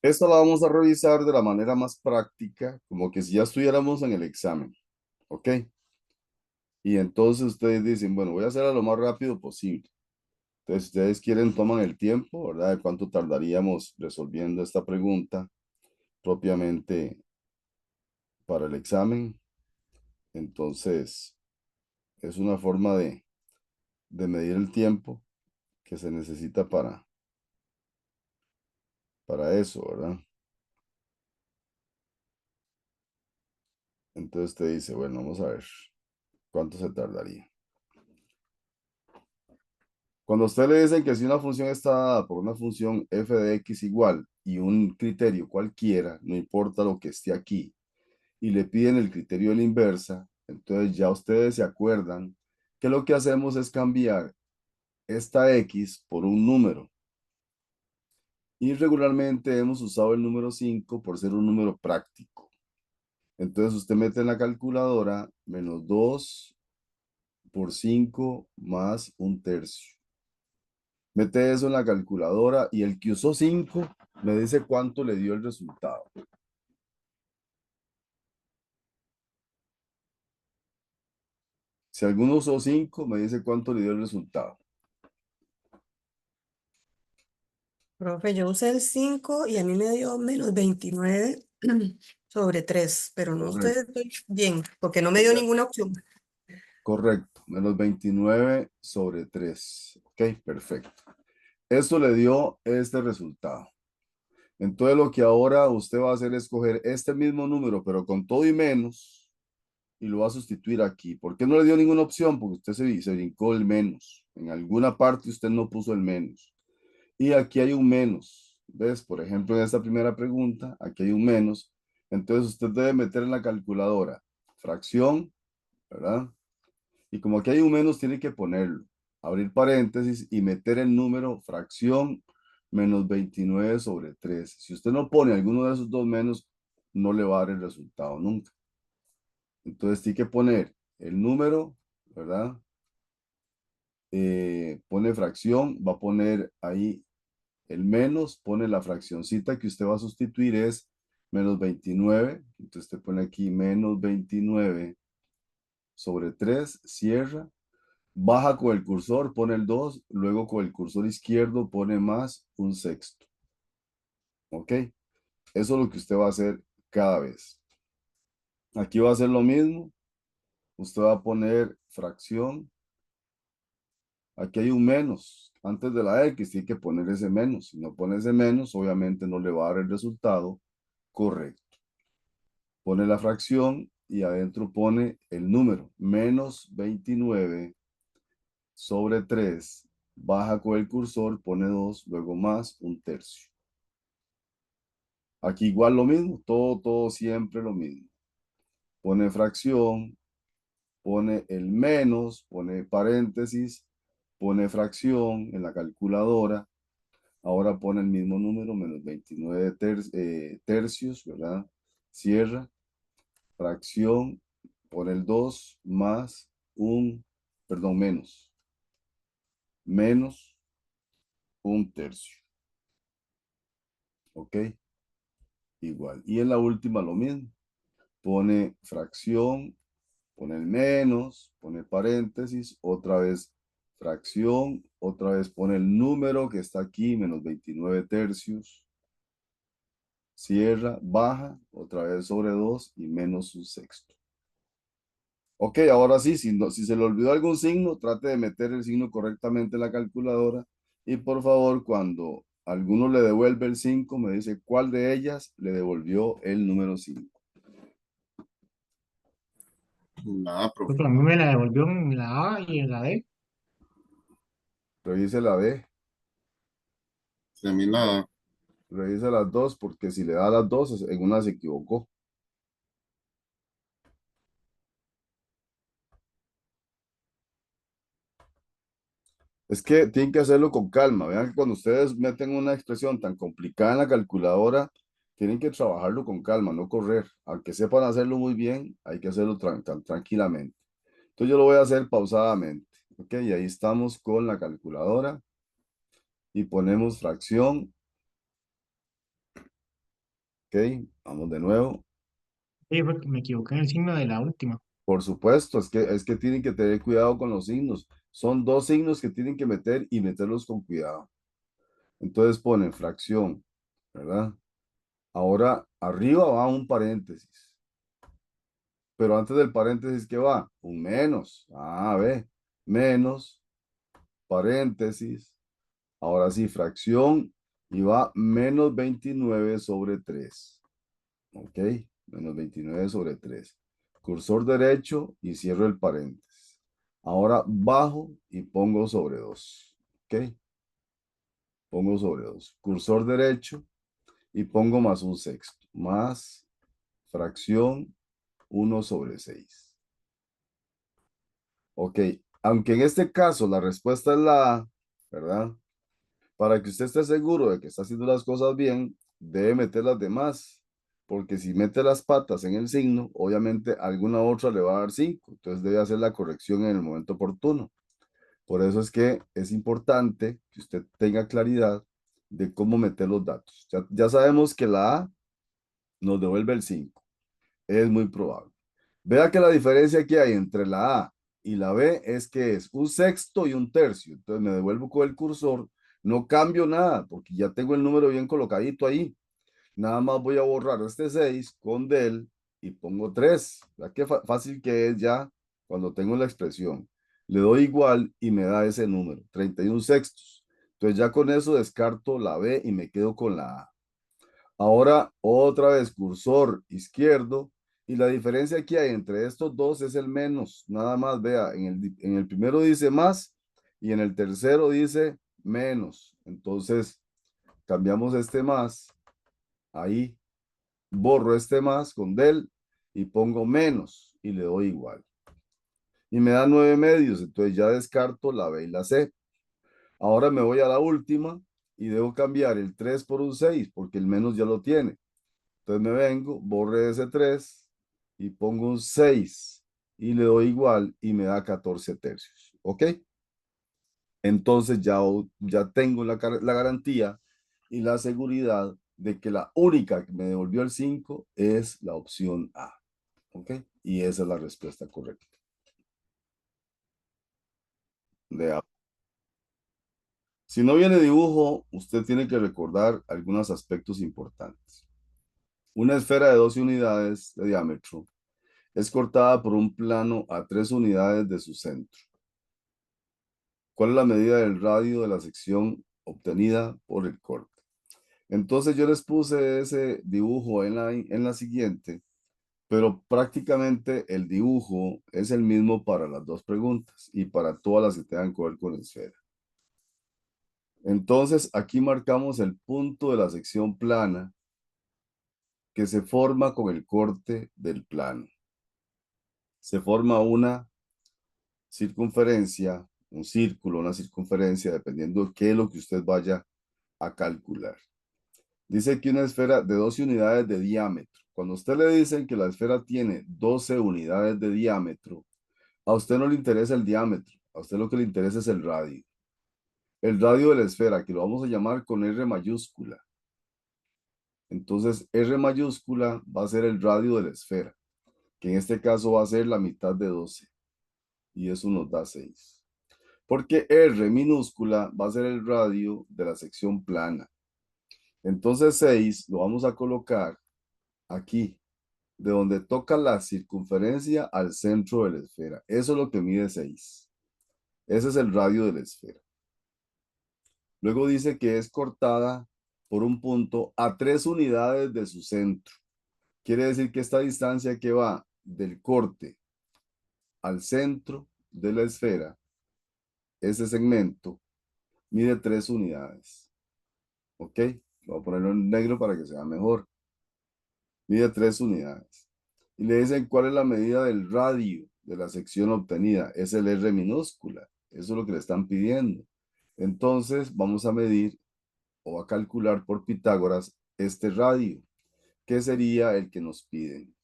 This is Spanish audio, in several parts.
Esta la vamos a revisar de la manera más práctica, como que si ya estuviéramos en el examen, ¿ok? Y entonces ustedes dicen, bueno, voy a hacerla lo más rápido posible. Entonces, si ustedes quieren, toman el tiempo, ¿verdad? De cuánto tardaríamos resolviendo esta pregunta propiamente para el examen. Entonces, es una forma de medir el tiempo que se necesita para eso, ¿verdad? Entonces te dice, bueno, vamos a ver cuánto se tardaría. Cuando a usted le dicen que si una función está dada por una función f de x igual y un criterio cualquiera, no importa lo que esté aquí, y le piden el criterio de la inversa, entonces ya ustedes se acuerdan que lo que hacemos es cambiar esta x por un número. Y regularmente hemos usado el número 5 por ser un número práctico. Entonces usted mete en la calculadora menos 2 por 5 más un tercio. Mete eso en la calculadora y el que usó 5 me dice cuánto le dio el resultado. Si alguno usó 5 me dice cuánto le dio el resultado. Profe, yo usé el 5 y a mí me dio menos 29 sobre 3, pero no Correcto, estoy bien, porque no me dio correcto, ninguna opción. correcto. Menos 29 sobre 3. Ok, perfecto. Esto le dio este resultado. Entonces lo que ahora usted va a hacer es coger este mismo número, pero con todo y menos, y lo va a sustituir aquí. ¿Por qué no le dio ninguna opción? Porque usted se brincó el menos. En alguna parte usted no puso el menos. Y aquí hay un menos. ¿Ves? Por ejemplo, en esta primera pregunta, aquí hay un menos. Entonces usted debe meter en la calculadora fracción, ¿verdad? Y como aquí hay un menos, tiene que ponerlo. Abrir paréntesis y meter el número fracción menos 29 sobre 3. Si usted no pone alguno de esos dos menos, no le va a dar el resultado nunca. Entonces tiene que poner el número, ¿verdad? Pone fracción, va a poner ahí el menos, pone la fraccioncita que usted va a sustituir es menos 29. Entonces te pone aquí menos 29 sobre 3, cierra. Baja con el cursor, pone el 2, luego con el cursor izquierdo pone más un sexto. ¿Ok? Eso es lo que usted va a hacer cada vez. Aquí va a ser lo mismo. Usted va a poner fracción. Aquí hay un menos. Antes de la X tiene que poner ese menos. Si no pone ese menos, obviamente no le va a dar el resultado correcto. Pone la fracción y adentro pone el número. Menos 29 sobre 3. Baja con el cursor, pone 2, luego más un tercio. Aquí igual lo mismo, todo siempre lo mismo. Pone fracción, pone el menos, pone paréntesis, pone fracción en la calculadora. Ahora pone el mismo número, menos 29 tercios, ¿verdad? Cierra, fracción, pone el 2 más perdón, menos un tercio. ¿Ok? Igual. Y en la última lo mismo. Pone fracción, pone el menos, pone paréntesis, otra vez fracción, otra vez pone el número que está aquí, menos 29 tercios, cierra, baja, otra vez sobre 2 y menos un sexto. Ok, ahora sí, si se le olvidó algún signo, trate de meter el signo correctamente en la calculadora y por favor, cuando alguno le devuelve el 5 me dice cuál de ellas le devolvió el número 5. Nada, Pues profe. a mí me la devolvió en la A y en la D. Revise la D. A mí nada. Revisa las dos porque si le da las dos, en una se equivocó. Es que tienen que hacerlo con calma. Vean que cuando ustedes meten una expresión tan complicada en la calculadora, tienen que trabajarlo con calma, no correr. Aunque sepan hacerlo muy bien, hay que hacerlo tan tranquilamente. Entonces yo lo voy a hacer pausadamente. Ok, y ahí estamos con la calculadora y ponemos fracción Ok, vamos de nuevo. Sí, fue que me equivoqué en el signo de la última. Por supuesto, es que tienen que tener cuidado con los signos. Son dos signos que tienen que meter y meterlos con cuidado. Entonces ponen fracción, ¿verdad? Ahora arriba va un paréntesis. Pero antes del paréntesis, ¿qué va? Un menos. Ah, ve. Menos, paréntesis. Ahora sí, fracción. Y va menos 29 sobre 3. ¿Ok? Menos 29 sobre 3. Cursor derecho y cierro el paréntesis. Ahora bajo y pongo sobre 2. ¿Ok? Pongo sobre 2. Cursor derecho y pongo más un sexto. Más fracción 1/6. Ok, aunque en este caso la respuesta es la A, ¿verdad? Para que usted esté seguro de que está haciendo las cosas bien, debe meter las demás, porque si mete las patas en el signo, obviamente alguna otra le va a dar 5, entonces debe hacer la corrección en el momento oportuno. Por eso es que es importante que usted tenga claridad de cómo meter los datos. Ya sabemos que la A nos devuelve el 5, es muy probable. Vea que la diferencia que hay entre la A y la B es que es un sexto y un tercio. Entonces me devuelvo con el cursor, no cambio nada porque ya tengo el número bien colocadito ahí. Nada más voy a borrar este 6 con del y pongo 3. ¿Verdad qué fácil que es ya cuando tengo la expresión? Le doy igual y me da ese número, 31 sextos. Entonces ya con eso descarto la B y me quedo con la A. Ahora otra vez cursor izquierdo y la diferencia que hay entre estos dos es el menos. Nada más vea, en el primero dice más y en el tercero dice menos. Entonces cambiamos este más, ahí borro este más con del y pongo menos y le doy igual. Y me da 9 medios, entonces ya descarto la B y la C. Ahora me voy a la última y debo cambiar el 3 por un 6 porque el menos ya lo tiene. Entonces me vengo, borre ese 3 y pongo un 6 y le doy igual y me da 14 tercios. ¿Ok? Entonces ya tengo la garantía y la seguridad de que la única que me devolvió el 5 es la opción A. ¿Ok? Y esa es la respuesta correcta. De A. Si no viene dibujo, usted tiene que recordar algunos aspectos importantes. Una esfera de 12 unidades de diámetro es cortada por un plano a 3 unidades de su centro. ¿Cuál es la medida del radio de la sección obtenida por el corte? Entonces yo les puse ese dibujo en la siguiente, pero prácticamente el dibujo es el mismo para las dos preguntas y para todas las que tengan que ver con esfera. Entonces aquí marcamos el punto de la sección plana que se forma con el corte del plano. Se forma una circunferencia, un círculo, una circunferencia, dependiendo de qué es lo que usted vaya a calcular. Dice que una esfera de 12 unidades de diámetro. Cuando a usted le dicen que la esfera tiene 12 unidades de diámetro, a usted no le interesa el diámetro, a usted lo que le interesa es el radio. El radio de la esfera, que lo vamos a llamar con R mayúscula. Entonces, R mayúscula va a ser el radio de la esfera, que en este caso va a ser la mitad de 12. Y eso nos da 6. Porque R minúscula va a ser el radio de la sección plana. Entonces 6 lo vamos a colocar aquí, de donde toca la circunferencia al centro de la esfera. Eso es lo que mide 6. Ese es el radio de la esfera. Luego dice que es cortada por un punto a 3 unidades de su centro. Quiere decir que esta distancia que va del corte al centro de la esfera, ese segmento, mide 3 unidades. ¿Ok? Voy a ponerlo en negro para que sea mejor. Mide 3 unidades. Y le dicen cuál es la medida del radio de la sección obtenida. Es el R minúscula. Eso es lo que le están pidiendo. Entonces vamos a medir o a calcular por Pitágoras este radio, que sería el que nos piden.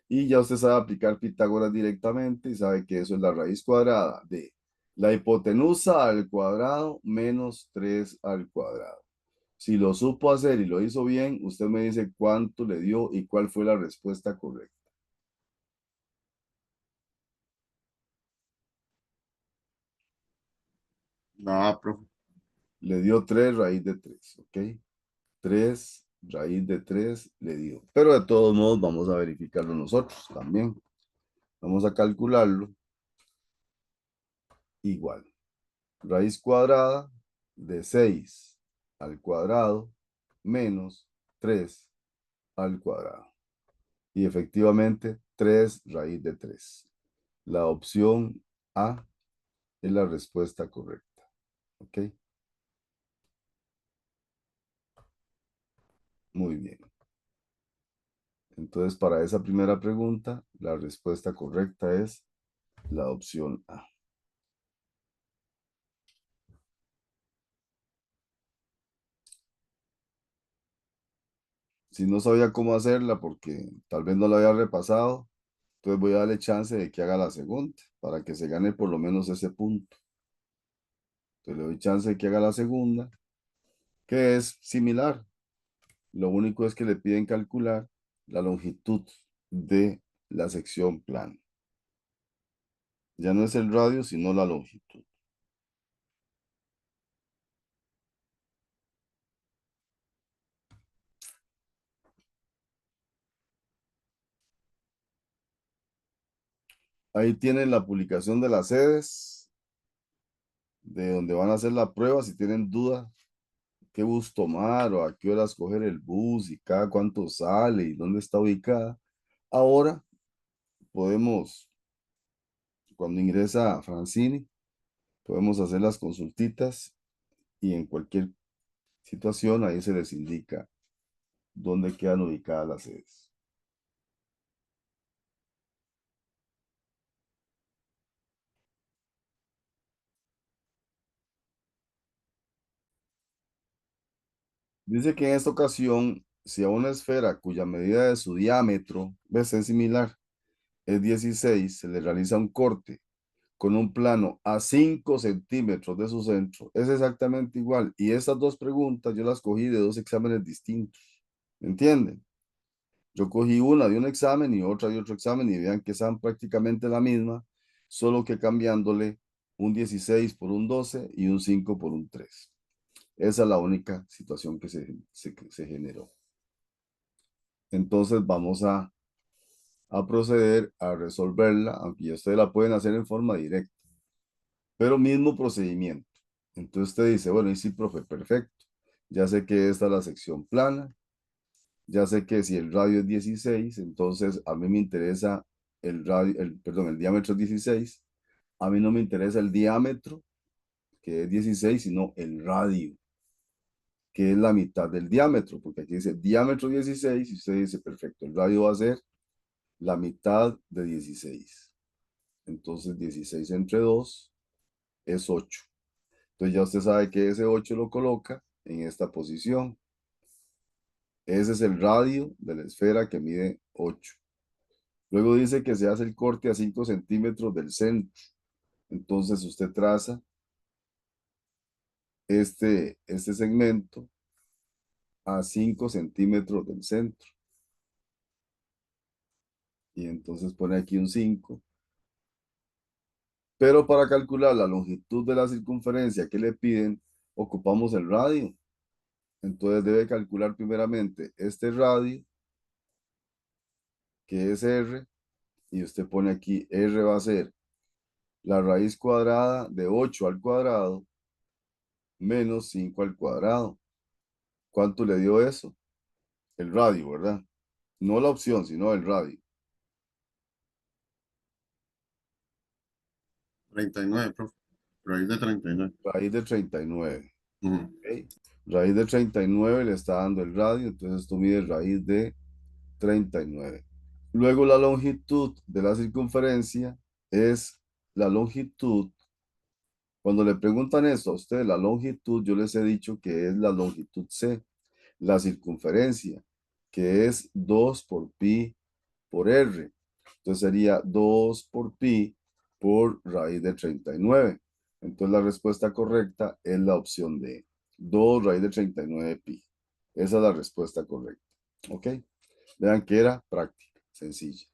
Y ya usted sabe aplicar Pitágoras directamente y sabe que eso es la raíz cuadrada de la hipotenusa al cuadrado menos 3 al cuadrado. Si lo supo hacer y lo hizo bien, usted me dice cuánto le dio y cuál fue la respuesta correcta. Nada, profe. Le dio 3 raíz de 3, ¿ok? 3 raíz de 3 le dio. Pero de todos modos vamos a verificarlo nosotros también. Vamos a calcularlo igual. Raíz cuadrada de 6 al cuadrado menos 3 al cuadrado. Y efectivamente 3 raíz de 3. La opción A es la respuesta correcta. ¿Ok? Muy bien. Entonces, para esa primera pregunta, la respuesta correcta es la opción A. Si no sabía cómo hacerla porque tal vez no la había repasado, entonces voy a darle chance de que haga la segunda para que se gane por lo menos ese punto. Entonces le doy chance de que haga la segunda, que es similar. Lo único es que le piden calcular la longitud de la sección plana. Ya no es el radio, sino la longitud. Ahí tienen la publicación de las sedes, de donde van a hacer la prueba. Si tienen duda, qué bus tomar o a qué horas coger el bus y cada cuánto sale y dónde está ubicada. Ahora podemos, cuando ingresa a Francini, podemos hacer las consultitas y en cualquier situación ahí se les indica dónde quedan ubicadas las sedes. Dice que en esta ocasión, si a una esfera cuya medida de su diámetro, ves, es similar, es 16, se le realiza un corte con un plano a 5 centímetros de su centro, es exactamente igual. Y estas dos preguntas yo las cogí de dos exámenes distintos. ¿Me entienden? Yo cogí una de un examen y otra de otro examen y vean que son prácticamente la misma, solo que cambiándole un 16 por un 12 y un 5 por un 3. Esa es la única situación que se generó. Entonces vamos a proceder a resolverla, aunque ya ustedes la pueden hacer en forma directa, pero mismo procedimiento. Entonces usted dice, bueno, y sí, profe, perfecto. Ya sé que esta es la sección plana, ya sé que si el radio es 16, entonces a mí me interesa el radio, perdón, el diámetro es 16, a mí no me interesa el diámetro, que es 16, sino el radio, que es la mitad del diámetro, porque aquí dice diámetro 16 y usted dice, perfecto, el radio va a ser la mitad de 16. Entonces 16 entre 2 es 8. Entonces ya usted sabe que ese 8 lo coloca en esta posición. Ese es el radio de la esfera que mide 8. Luego dice que se hace el corte a 5 centímetros del centro. Entonces usted traza este segmento a 5 centímetros del centro. Y entonces pone aquí un 5. Pero para calcular la longitud de la circunferencia que le piden, ocupamos el radio. Entonces debe calcular primeramente este radio, que es R, y usted pone aquí, R va a ser la raíz cuadrada de 8 al cuadrado menos 5 al cuadrado. ¿Cuánto le dio eso? El radio, ¿verdad? No la opción, sino el radio. 39, profe. Raíz de 39. Raíz de 39. Ujú. ¿Ok? Raíz de 39 le está dando el radio, entonces esto mide raíz de 39. Luego la longitud de la circunferencia es la longitud. Cuando le preguntan esto a usted, la longitud, yo les he dicho que es la longitud C, la circunferencia, que es 2 por pi por R. Entonces sería 2 por pi por raíz de 39. Entonces la respuesta correcta es la opción D. 2 raíz de 39 pi. Esa es la respuesta correcta. ¿Ok? Vean que era práctica, sencilla.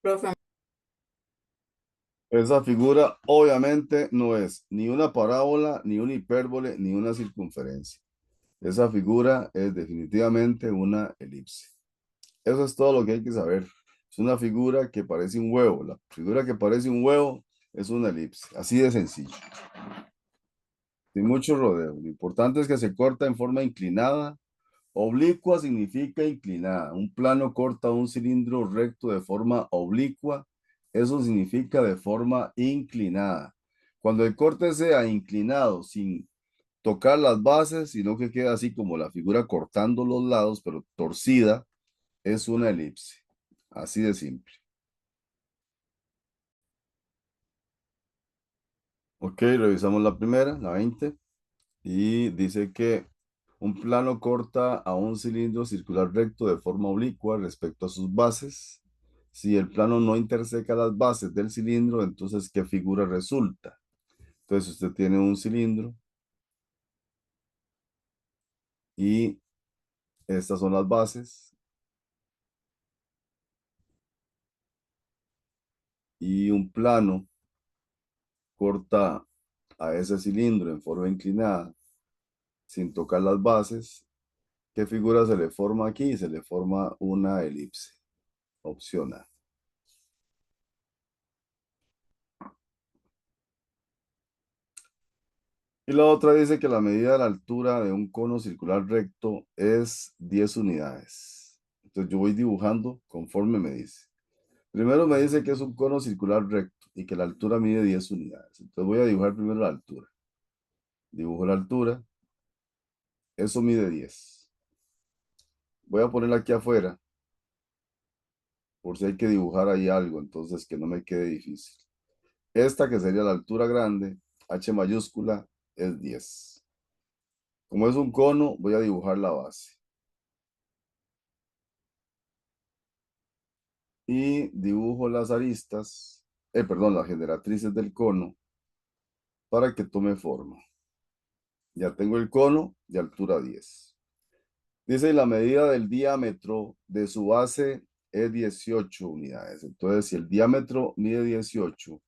Profe, Esa figura obviamente no es ni una parábola, ni una hipérbole, ni una circunferencia. Esa figura es definitivamente una elipse. Eso es todo lo que hay que saber. Es una figura que parece un huevo. La figura que parece un huevo es una elipse. Así de sencillo. Sin mucho rodeo. Lo importante es que se corta en forma inclinada. Oblicua significa inclinada. Un plano corta un cilindro recto de forma oblicua. Eso significa de forma inclinada. Cuando el corte sea inclinado sin tocar las bases, sino que queda así como la figura cortando los lados, pero torcida, es una elipse. Así de simple. Ok, revisamos la primera, la 20. Y dice que un plano corta a un cilindro circular recto de forma oblicua respecto a sus bases. Si el plano no interseca las bases del cilindro, entonces, ¿qué figura resulta? Entonces, usted tiene un cilindro y estas son las bases. Y un plano corta a ese cilindro en forma inclinada sin tocar las bases. ¿Qué figura se le forma aquí? Se le forma una elipse. Opción A. Y la otra dice que la medida de la altura de un cono circular recto es 10 unidades. Entonces yo voy dibujando conforme me dice. Primero me dice que es un cono circular recto y que la altura mide 10 unidades. Entonces voy a dibujar primero la altura. Dibujo la altura. Eso mide 10. Voy a ponerla aquí afuera por si hay que dibujar ahí algo, entonces que no me quede difícil. Esta que sería la altura grande, H mayúscula, es 10. Como es un cono, voy a dibujar la base. Y dibujo las aristas, perdón, las generatrices del cono para que tome forma. Ya tengo el cono de altura 10. Dice, la medida del diámetro de su base es 18 unidades. Entonces, si el diámetro mide 18,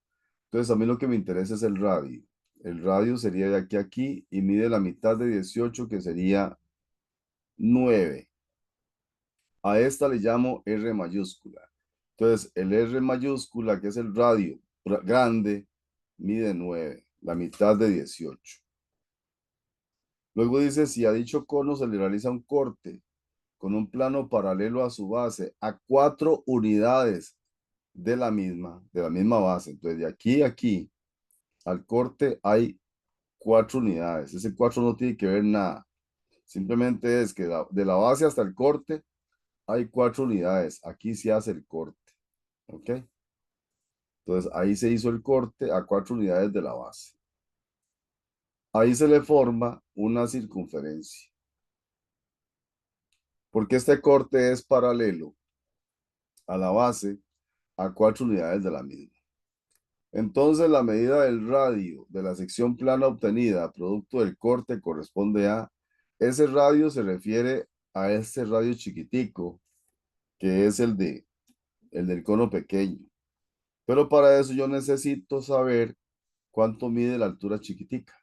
entonces a mí lo que me interesa es el radio. El radio sería de aquí a aquí y mide la mitad de 18, que sería 9. A esta le llamo R mayúscula. Entonces, el R mayúscula, que es el radio grande, mide 9, la mitad de 18. Luego dice, si a dicho cono se le realiza un corte con un plano paralelo a su base a 4 unidades de la misma base. Entonces, de aquí a aquí al corte hay 4 unidades. Ese 4 no tiene que ver nada. Simplemente es que de la base hasta el corte hay 4 unidades. Aquí se hace el corte. ¿Ok? Entonces ahí se hizo el corte a 4 unidades de la base. Ahí se le forma una circunferencia. Porque este corte es paralelo a la base a 4 unidades de la misma. Entonces la medida del radio de la sección plana obtenida producto del corte corresponde a, ese radio se refiere a este radio chiquitico, que es el del cono pequeño. Pero para eso yo necesito saber cuánto mide la altura chiquitica.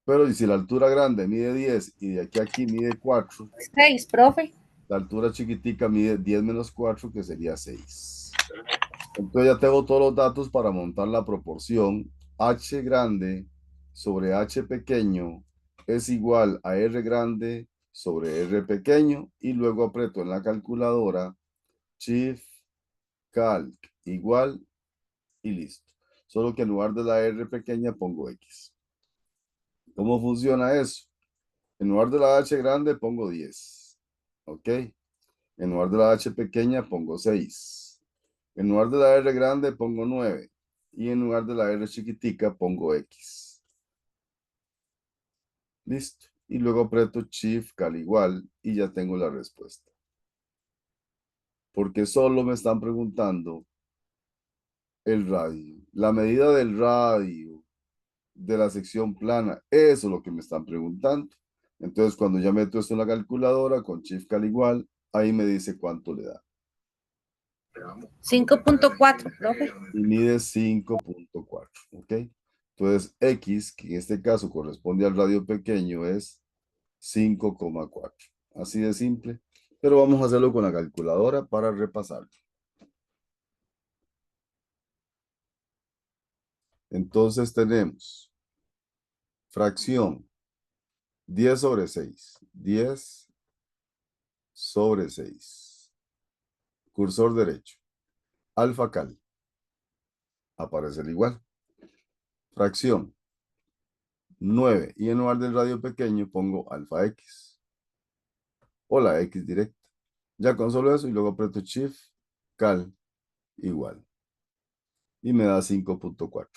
Pero y si la altura grande mide 10 y de aquí a aquí mide 4, 6, profe. la altura chiquitica mide 10 menos 4, que sería 6. Entonces ya tengo todos los datos para montar la proporción. H grande sobre H pequeño es igual a R grande sobre R pequeño, y luego aprieto en la calculadora Shift Calc igual y listo. Solo que en lugar de la R pequeña pongo X. ¿Cómo funciona eso? En lugar de la H grande pongo 10. ¿Ok? En lugar de la H pequeña pongo 6. En lugar de la R grande pongo 9. Y en lugar de la R chiquitica pongo X. Listo. Y luego aprieto Shift Cal igual y ya tengo la respuesta. Porque solo me están preguntando el radio. La medida del radio de la sección plana. Eso es lo que me están preguntando. Entonces, cuando ya meto esto en la calculadora con Shift cal igual, ahí me dice cuánto le da. 5.4, profe. Y mide 5.4, ¿ok? Entonces, X, que en este caso corresponde al radio pequeño, es 5,4. Así de simple. Pero vamos a hacerlo con la calculadora para repasarlo. Entonces tenemos fracción 10 sobre 6. 10 sobre 6. Cursor derecho. Alfa cal. Aparecer igual. Fracción 9. Y en lugar del radio pequeño pongo alfa X. O la X directa. Ya con solo eso y luego aprieto Shift cal igual. Y me da 5.4.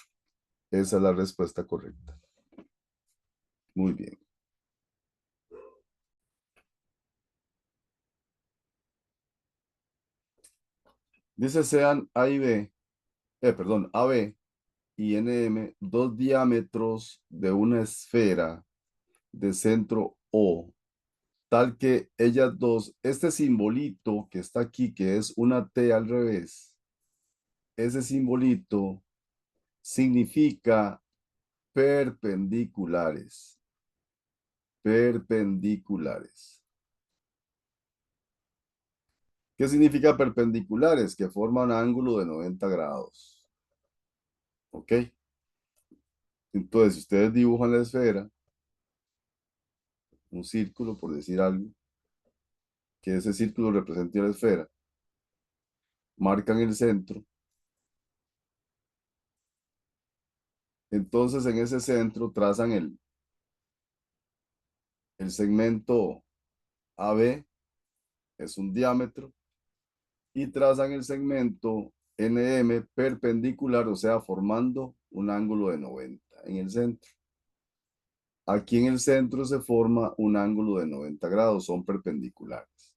Esa es la respuesta correcta. Muy bien. Dice sean A y B, perdón, AB y NM, dos diámetros de una esfera de centro O, tal que ellas dos, este simbolito que está aquí, que es una T al revés, ese simbolito significa perpendiculares. Perpendiculares. ¿Qué significa perpendiculares? Que forman un ángulo de 90 grados. ¿Ok? Entonces, si ustedes dibujan la esfera, un círculo, por decir algo, que ese círculo represente la esfera, marcan el centro, entonces en ese centro trazan el segmento AB, es un diámetro, y trazan el segmento NM perpendicular, o sea, formando un ángulo de 90 en el centro. Aquí en el centro se forma un ángulo de 90 grados, son perpendiculares.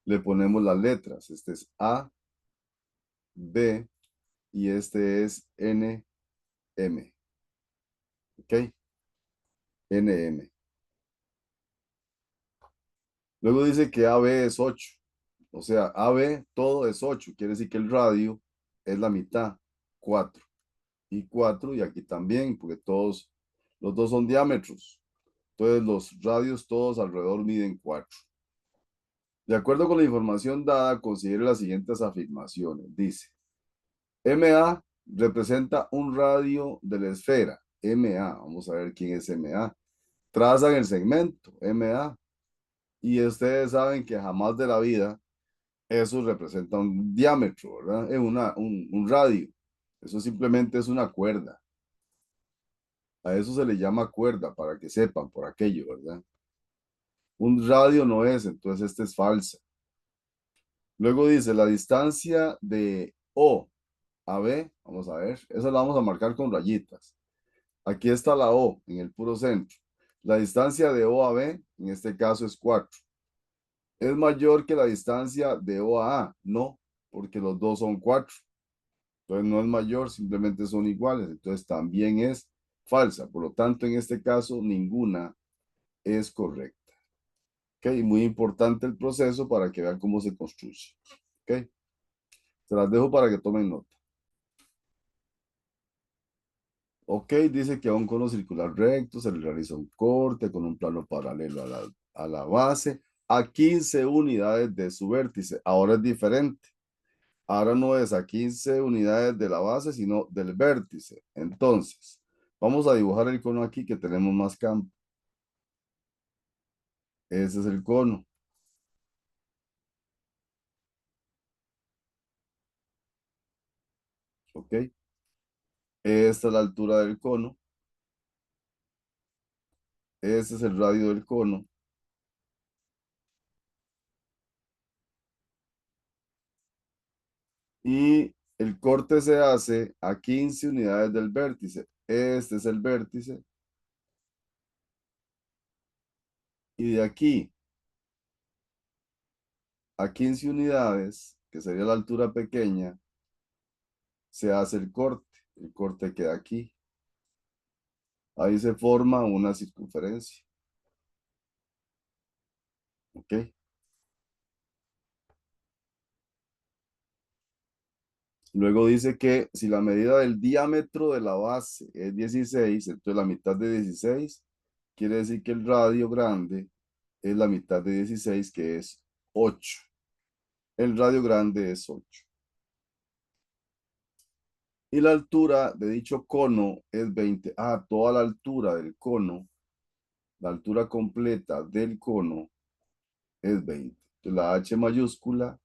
Le ponemos las letras, este es A, B, y este es NM. ¿Ok? NM. Luego dice que AB es 8. O sea, AB todo es 8. Quiere decir que el radio es la mitad, 4. Y 4, y aquí también, porque todos, los dos son diámetros. Entonces los radios todos alrededor miden 4. De acuerdo con la información dada, considere las siguientes afirmaciones. Dice, MA representa un radio de la esfera. MA, vamos a ver quién es MA. Trazan el segmento, MA. Y ustedes saben que jamás de la vida eso representa un diámetro, ¿verdad? Es un radio. Eso simplemente es una cuerda. A eso se le llama cuerda, para que sepan por aquello, ¿verdad? Un radio no es, entonces este es falsa. Luego dice, la distancia de O a B, vamos a ver, esa la vamos a marcar con rayitas. Aquí está la O en el puro centro. La distancia de O a B, en este caso es 4. ¿Es mayor que la distancia de O a A? No, porque los dos son 4. Entonces no es mayor, simplemente son iguales. Entonces también es falsa. Por lo tanto, en este caso, ninguna es correcta. ¿Ok? Muy importante el proceso para que vean cómo se construye. ¿Ok? Se las dejo para que tomen nota. Ok, dice que a un cono circular recto se le realiza un corte con un plano paralelo a la base a 15 unidades de su vértice. Ahora es diferente. Ahora no es a 15 unidades de la base, sino del vértice. Entonces, vamos a dibujar el cono aquí que tenemos más campo. Ese es el cono. ¿Ok? Esta es la altura del cono. Este es el radio del cono. Y el corte se hace a 15 unidades del vértice. Este es el vértice. Y de aquí a 15 unidades, que sería la altura pequeña, se hace el corte. El corte queda aquí. ahí se forma una circunferencia. ¿Ok? Luego dice que si la medida del diámetro de la base es 16, entonces la mitad de 16 quiere decir que el radio grande es la mitad de 16, que es 8. El radio grande es 8. Y la altura de dicho cono es 20. Ah, toda la altura del cono, la altura completa del cono es 20. Entonces la H mayúscula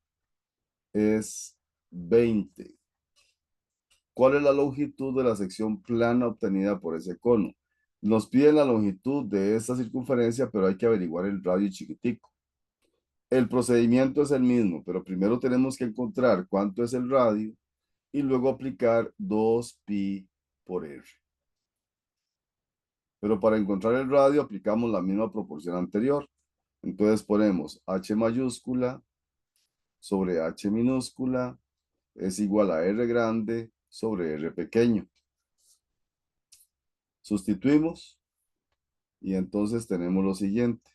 es 20. ¿Cuál es la longitud de la sección plana obtenida por ese cono? Nos piden la longitud de esta circunferencia, pero hay que averiguar el radio chiquitico. El procedimiento es el mismo, pero primero tenemos que encontrar cuánto es el radio y luego aplicar 2pi por r. Pero para encontrar el radio aplicamos la misma proporción anterior. Entonces ponemos H mayúscula sobre H minúscula es igual a R grande sobre R pequeño. Sustituimos y entonces tenemos lo siguiente.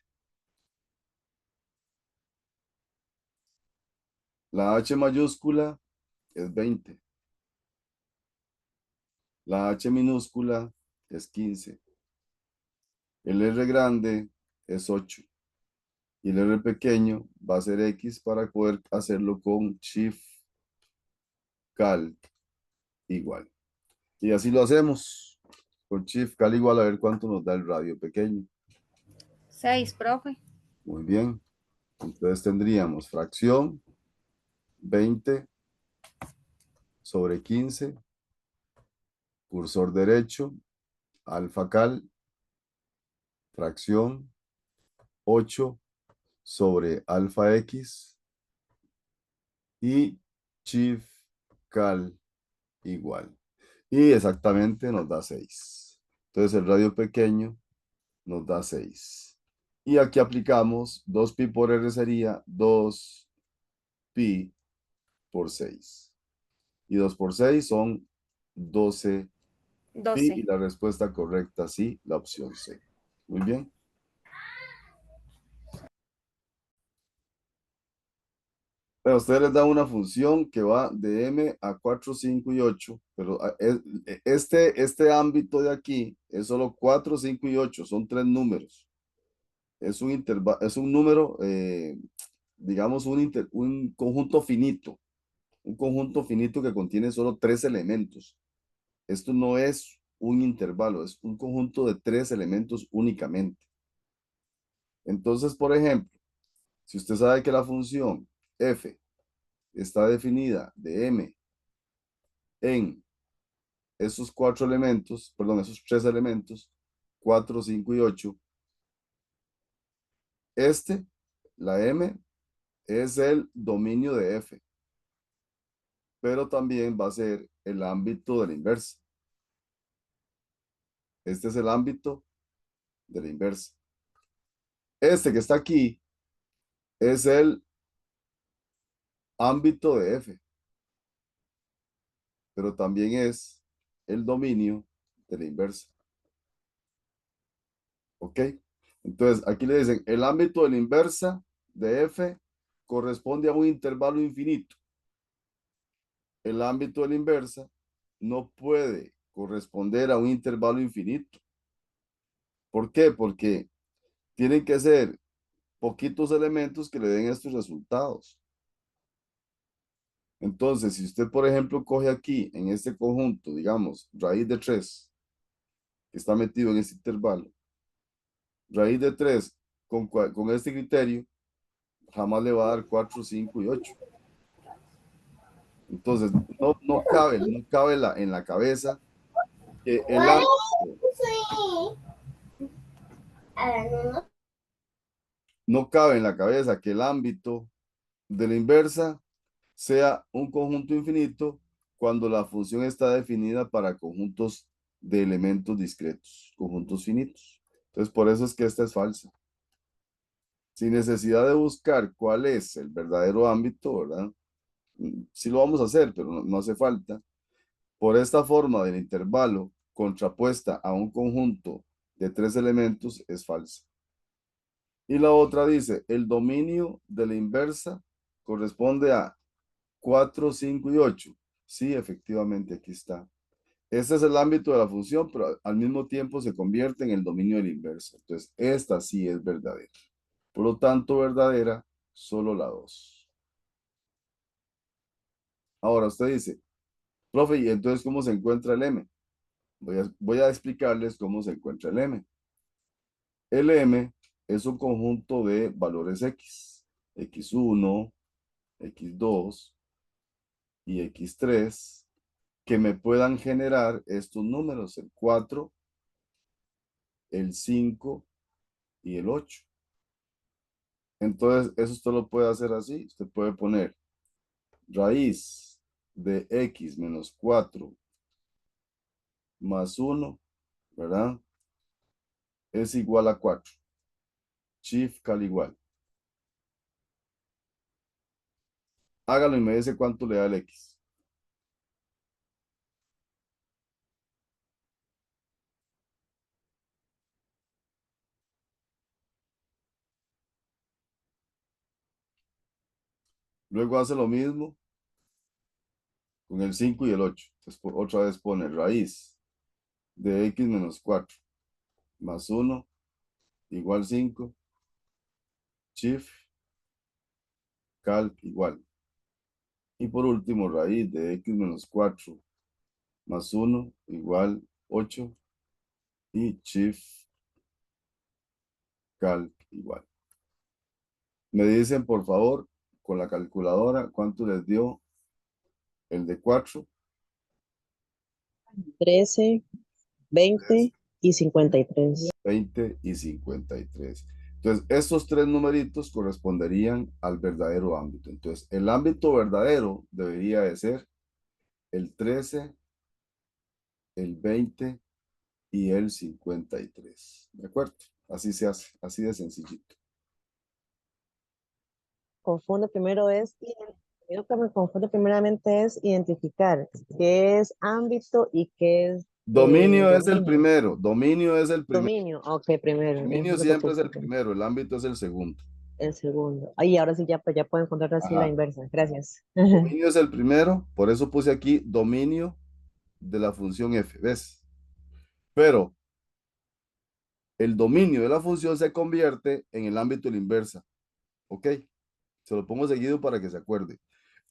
La H mayúscula es 20. La H minúscula es 15. El R grande es 8. Y el R pequeño va a ser X para poder hacerlo con Shift Cal igual. Y así lo hacemos. Con Shift Cal igual a ver cuánto nos da el radio pequeño. 6, profe. Muy bien. Entonces tendríamos fracción 20 sobre 15, cursor derecho, alfa cal, fracción 8 sobre alfa x y Shift Cal igual. Y exactamente nos da 6. Entonces el radio pequeño nos da 6. Y aquí aplicamos 2pi por r sería 2pi por 6. Y 2 por 6 son 12 pi 12. y la respuesta correcta sí, la opción C. Muy bien. Pero a ustedes les da una función que va de m a 4, 5 y 8, pero este ámbito de aquí es solo 4, 5 y 8, son 3 números. Es un número, digamos, un conjunto finito. Un conjunto finito que contiene solo 3 elementos. Esto no es un intervalo, es un conjunto de 3 elementos únicamente. Entonces, por ejemplo, si usted sabe que la función f está definida de m en esos 4 elementos, perdón, esos 3 elementos, 4, 5 y 8, la m, es el dominio de f, pero también va a ser el ámbito de la inversa. Este es el ámbito de la inversa. Este que está aquí es el ámbito de f, pero también es el dominio de la inversa. ¿Ok? Entonces, aquí le dicen, el ámbito de la inversa de f corresponde a un intervalo infinito. El ámbito de la inversa no puede corresponder a un intervalo infinito. ¿Por qué? Porque tienen que ser poquitos elementos que le den estos resultados. Entonces, si usted, por ejemplo, coge aquí, en este conjunto, digamos, raíz de 3, que está metido en este intervalo, raíz de 3 con este criterio, jamás le va a dar 4, 5 y 8. Entonces, no cabe en la cabeza que el ámbito, no cabe en la cabeza que el ámbito de la inversa sea un conjunto infinito cuando la función está definida para conjuntos de elementos discretos, conjuntos finitos. Entonces, por eso es que esta es falsa. Sin necesidad de buscar cuál es el verdadero ámbito, ¿verdad? Sí lo vamos a hacer, pero no hace falta. Por esta forma del intervalo contrapuesta a un conjunto de 3 elementos es falsa. Y la otra dice, el dominio de la inversa corresponde a 4, 5 y 8. Sí, efectivamente, aquí está. Este es el ámbito de la función, pero al mismo tiempo se convierte en el dominio de la inversa. Entonces, esta sí es verdadera. Por lo tanto, verdadera, solo la 2. Ahora usted dice, profe, ¿y entonces cómo se encuentra el M? Voy a explicarles cómo se encuentra el M. El M es un conjunto de valores X. X1, X2 y X3 que me puedan generar estos números, el 4, el 5 y el 8. Entonces, eso usted lo puede hacer así. Usted puede poner raíz de X menos 4 más 1, ¿verdad? Es igual a 4. Shift cal igual. Hágalo y me dice cuánto le da el X. Luego hace lo mismo con el 5 y el 8. Entonces, otra vez pone raíz de X menos 4 más 1 igual 5. Shift cal igual. Y por último, raíz de X menos 4 más 1 igual 8. Y shift cal igual. Me dicen, por favor, con la calculadora, ¿cuánto les dio el de 4? 13, 20 y 53. 20 y 53. Entonces, estos tres numeritos corresponderían al verdadero ámbito. Entonces, el ámbito verdadero debería de ser el 13, el 20 y el 53. ¿De acuerdo? Así se hace, así de sencillito. Confunde primero es, lo que me confunde primeramente es identificar qué es ámbito y qué es Dominio es el dominio. primero. Dominio es el primero. Dominio, ok, primero. Dominio Eso siempre es el ok. primero. El ámbito es el segundo. El segundo. Ahí ahora sí ya, pues ya puedo encontrar así la Ajá. inversa. Gracias. Dominio es el primero. Por eso puse aquí dominio de la función f. ¿Ves? Pero el dominio de la función se convierte en el ámbito de la inversa. ¿Ok? Se lo pongo seguido para que se acuerde.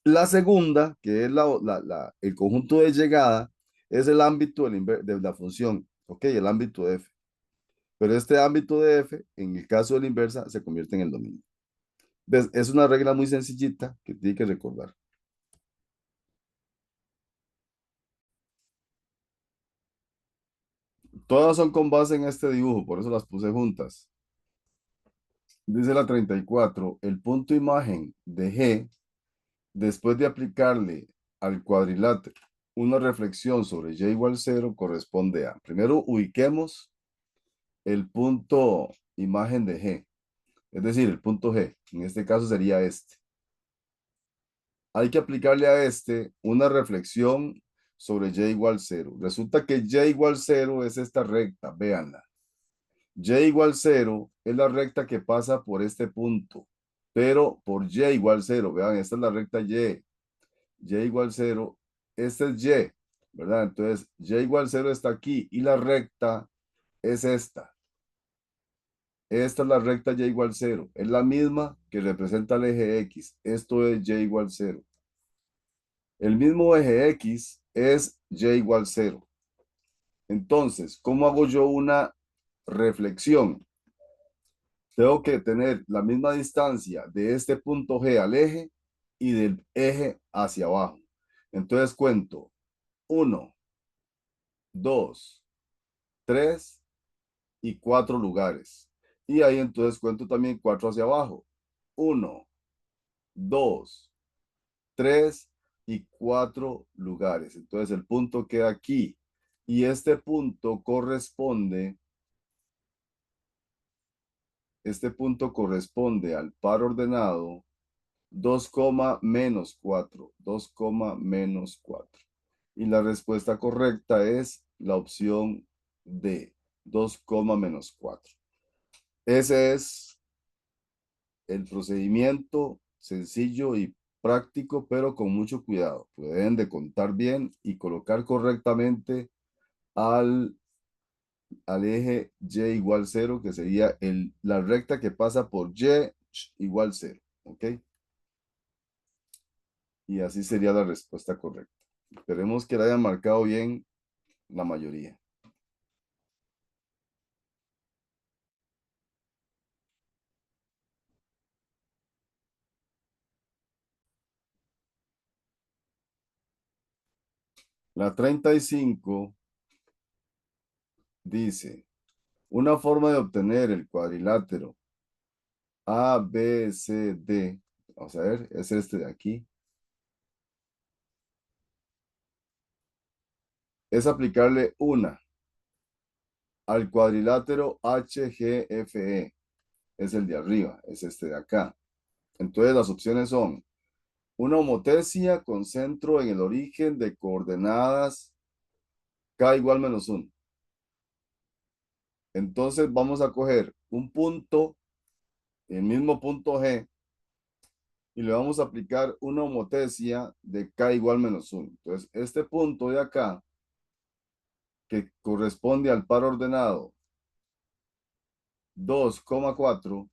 La segunda, que es el conjunto de llegada, es el ámbito de la función. ¿Ok? El ámbito de f. Pero este ámbito de f, en el caso de la inversa, se convierte en el dominio. ¿Ves? Es una regla muy sencillita que tiene que recordar. Todas son con base en este dibujo, por eso las puse juntas. Dice la 34, el punto imagen de G, después de aplicarle al cuadrilátero una reflexión sobre Y igual 0, corresponde a, primero ubiquemos el punto imagen de G, es decir, el punto G, en este caso sería este. Hay que aplicarle a este una reflexión sobre Y igual 0. Resulta que Y igual 0 es esta recta, véanla. Y igual 0 es la recta que pasa por este punto, pero por Y igual 0, vean, esta es la recta Y. Y igual 0, este es Y, ¿verdad? Entonces, Y igual 0 está aquí y la recta es esta. Esta es la recta Y igual 0. Es la misma que representa el eje X. Esto es Y igual 0. El mismo eje X es Y igual 0. Entonces, ¿cómo hago yo una reflexión? Tengo que tener la misma distancia de este punto G al eje y del eje hacia abajo. Entonces cuento 1, 2, 3 y 4 lugares. Y ahí entonces cuento también 4 hacia abajo. 1, 2, 3 y 4 lugares. Entonces el punto queda aquí. Y este punto corresponde al par ordenado 2, menos 4. 2, menos 4. Y la respuesta correcta es la opción D, 2, menos 4. Ese es el procedimiento sencillo y práctico, pero con mucho cuidado. Deben de contar bien y colocar correctamente al eje y igual 0, que sería la recta que pasa por y igual 0. ¿Ok? Y así sería la respuesta correcta. Esperemos que la hayan marcado bien la mayoría. La 35 dice, una forma de obtener el cuadrilátero ABCD, vamos a ver, es este de aquí, es aplicarle una al cuadrilátero HGFE, es el de arriba, es este de acá. Entonces las opciones son una homotesia con centro en el origen de coordenadas K igual menos 1. Entonces vamos a coger un punto, el mismo punto G, y le vamos a aplicar una homotesia de K igual menos 1. Entonces este punto de acá, que corresponde al par ordenado 2,4,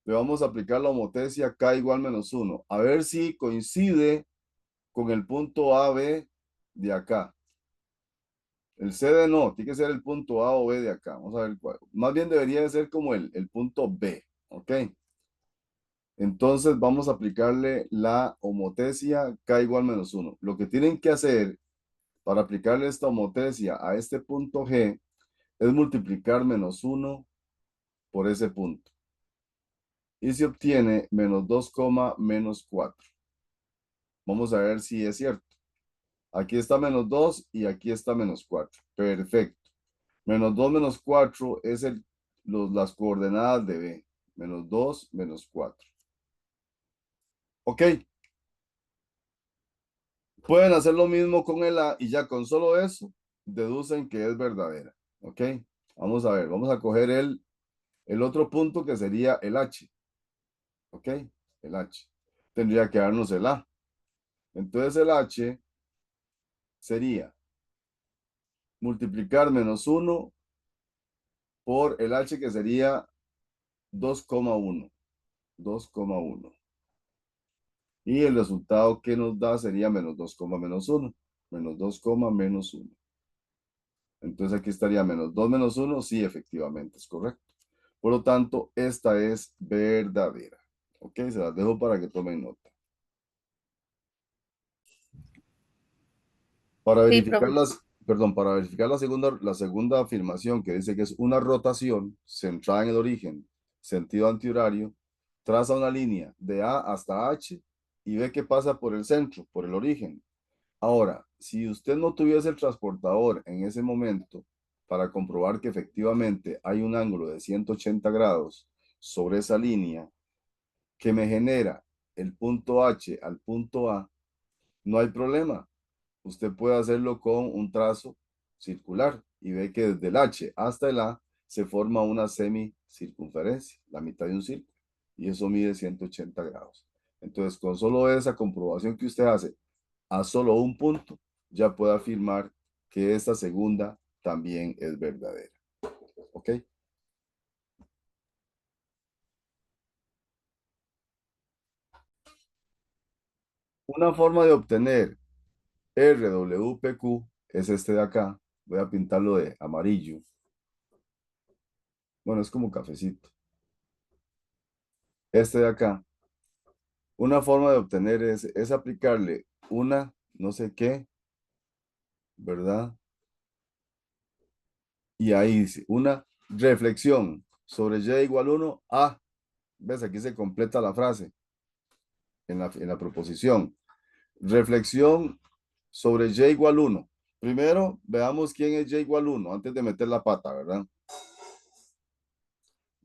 le vamos a aplicar la homotesia K igual menos 1, a ver si coincide con el punto AB de acá. El CD no, tiene que ser el punto A o B de acá. Vamos a ver cuál. Más bien debería de ser como el punto B, ¿ok? Entonces vamos a aplicarle la homotesia K igual menos 1. Lo que tienen que hacer para aplicarle esta homotesia a este punto G es multiplicar menos 1 por ese punto. Y se obtiene menos 2, menos 4. Vamos a ver si es cierto. Aquí está menos 2 y aquí está menos 4. Perfecto. Menos 2 menos 4 es las coordenadas de B. Menos 2 menos 4. Ok. Pueden hacer lo mismo con el A y ya con solo eso deducen que es verdadera. Ok. Vamos a ver. Vamos a coger el otro punto que sería el H. Ok. El H. Tendría que darnos el A. Entonces el H sería multiplicar menos 1 por el H, que sería 2,1. 2,1. Y el resultado que nos da sería menos 2, menos 1. Menos 2, menos 1. Entonces aquí estaría menos 2 menos 1. Sí, efectivamente es correcto. Por lo tanto, esta es verdadera. Ok, se las dejo para que tomen nota. Para Sí, verificar profe. para verificar la segunda afirmación, que dice que es una rotación centrada en el origen, sentido antihorario, traza una línea de A hasta H y ve qué pasa por el centro, por el origen. Ahora, si usted no tuviese el transportador en ese momento para comprobar que efectivamente hay un ángulo de 180 grados sobre esa línea que me genera el punto H al punto A, no hay problema. Usted puede hacerlo con un trazo circular y ve que desde el H hasta el A se forma una semicircunferencia, la mitad de un círculo, y eso mide 180 grados. Entonces, con solo esa comprobación que usted hace a solo un punto, ya puede afirmar que esta segunda también es verdadera. ¿Ok? Una forma de obtener RWPQ es este de acá. Voy a pintarlo de amarillo. Bueno, es como cafecito. Este de acá. Una forma de obtener es aplicarle una no sé qué, ¿verdad? Y ahí dice, una reflexión sobre y igual 1 a. ¿Ves? Aquí se completa la frase en la proposición. Reflexión sobre y igual 1. Primero, veamos quién es y igual 1 antes de meter la pata, ¿verdad?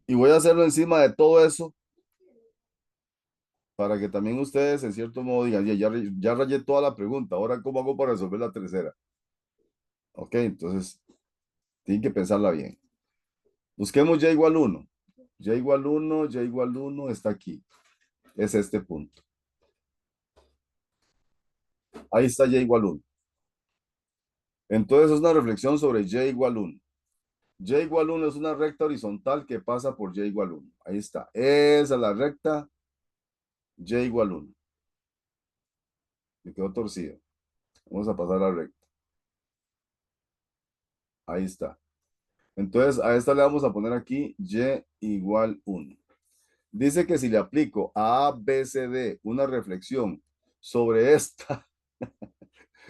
Y voy a hacerlo encima de todo eso para que también ustedes, en cierto modo, digan, ya rayé toda la pregunta, ahora ¿cómo hago para resolver la tercera? Ok, entonces, tienen que pensarla bien. Busquemos y igual 1. Y igual 1, y igual 1 está aquí. Es este punto. Ahí está y igual 1. Entonces es una reflexión sobre y igual 1. Y igual 1 es una recta horizontal que pasa por y igual 1. Ahí está. Esa es la recta y igual 1. Me quedó torcido. Vamos a pasar a la recta. Ahí está. Entonces a esta le vamos a poner aquí y igual 1. Dice que si le aplico a A, B, C, D una reflexión sobre esta,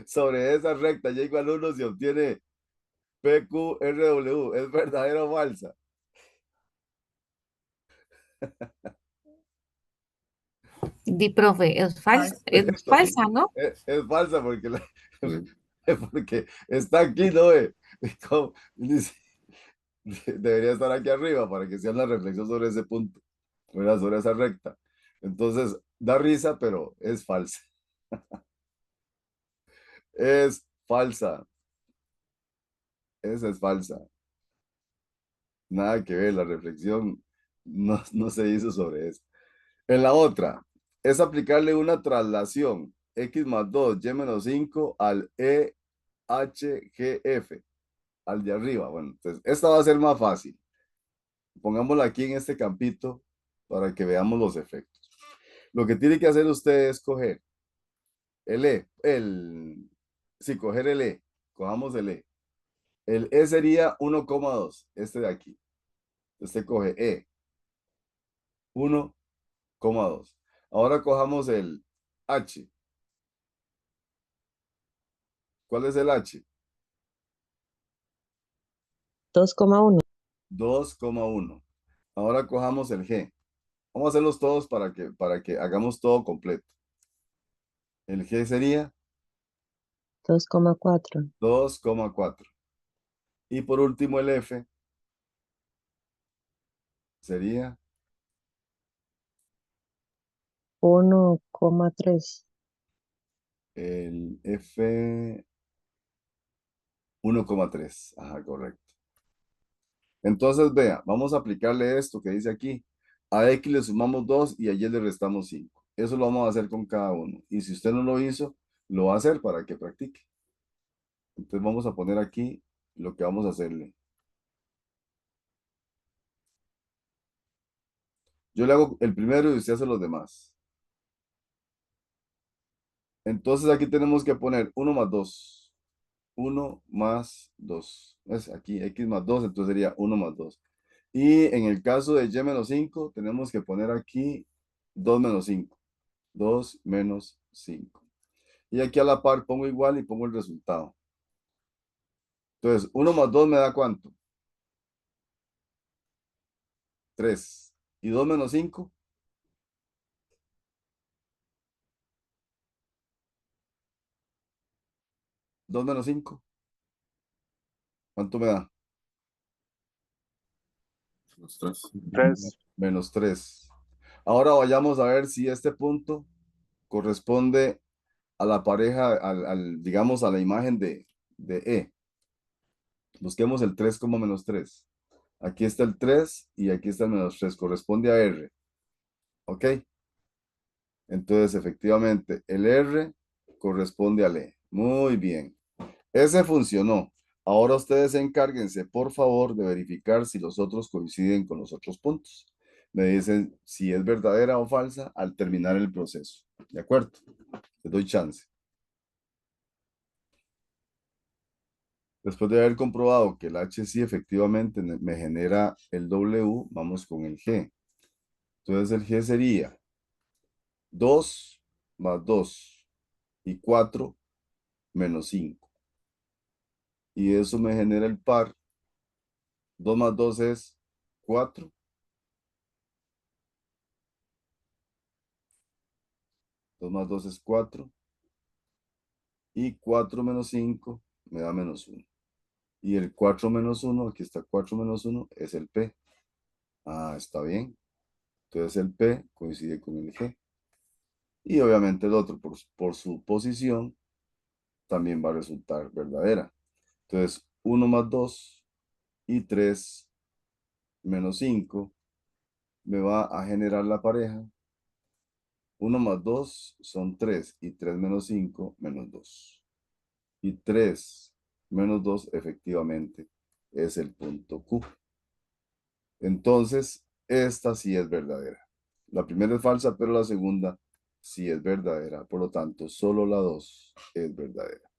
sobre esa recta y igual 1 se obtiene PQRW. ¿Es verdadera o falsa? Profe, es falsa, ¿no? Es falsa porque, Sí. porque está aquí, ¿no? ¿Cómo? Dice, debería estar aquí arriba para que sea una reflexión sobre ese punto, ¿verdad? Sobre esa recta. Entonces, da risa, pero es falsa. Es falsa. Esa es falsa. Nada que ver, la reflexión no se hizo sobre eso. En la otra, es aplicarle una traslación x más 2, y menos 5 al EHGF, al de arriba. Bueno, entonces, esta va a ser más fácil. Pongámosla aquí en este campito para que veamos los efectos. Lo que tiene que hacer usted es coger el E, sí, coger el E, cojamos el E. El E sería 1,2, este de aquí. Usted coge E, 1,2. Ahora cojamos el H. ¿Cuál es el H? 2,1. 2,1. Ahora cojamos el G. Vamos a hacerlos todos para que hagamos todo completo. El G sería 2,4. 2,4. Y por último el F sería 1,3. el F 1,3. Ajá, correcto. Entonces, vea, vamos a aplicarle esto que dice aquí. A X le sumamos 2 y a Y le restamos 5. Eso lo vamos a hacer con cada uno. Y si usted no lo hizo, lo va a hacer para que practique. Entonces vamos a poner aquí lo que vamos a hacerle. Yo le hago el primero y usted hace los demás. Entonces aquí tenemos que poner 1 más 2. 1 más 2. Es aquí X más 2, entonces sería 1 más 2. Y en el caso de Y menos 5, tenemos que poner aquí 2 menos 5. 2 menos 5. Y aquí a la par pongo igual y pongo el resultado. Entonces, 1 más 2 me da ¿cuánto? 3. ¿Y 2 menos 5? 2 menos 5. ¿Cuánto me da? Los tres. 3. Menos 3. Ahora vayamos a ver si este punto corresponde a la pareja, digamos, a la imagen de E. Busquemos el 3 como menos 3. Aquí está el 3 y aquí está el menos 3. Corresponde a R. ¿Ok? Entonces, efectivamente, el R corresponde al E. Muy bien. Ese funcionó. Ahora ustedes encárguense, por favor, de verificar si los otros coinciden con los otros puntos. Me dicen si es verdadera o falsa al terminar el proceso. ¿De acuerdo? Les doy chance. Después de haber comprobado que el H sí efectivamente me genera el W, vamos con el G. Entonces el G sería 2 más 2 y 4 menos 5. Y eso me genera el par. 2 más 2 es 4. 2 más 2 es 4. Y 4 menos 5 me da menos 1. Y el 4 menos 1, aquí está 4 menos 1, es el P. Ah, está bien. Entonces el P coincide con el G. Y obviamente el otro, por su posición, también va a resultar verdadera. Entonces, 1 más 2 y 3 menos 5 me va a generar la pareja. 1 más 2 son 3 y 3 menos 5 menos 2. Y 3 menos 2 efectivamente es el punto Q. Entonces, esta sí es verdadera. La primera es falsa, pero la segunda sí es verdadera. Por lo tanto, solo la 2 es verdadera.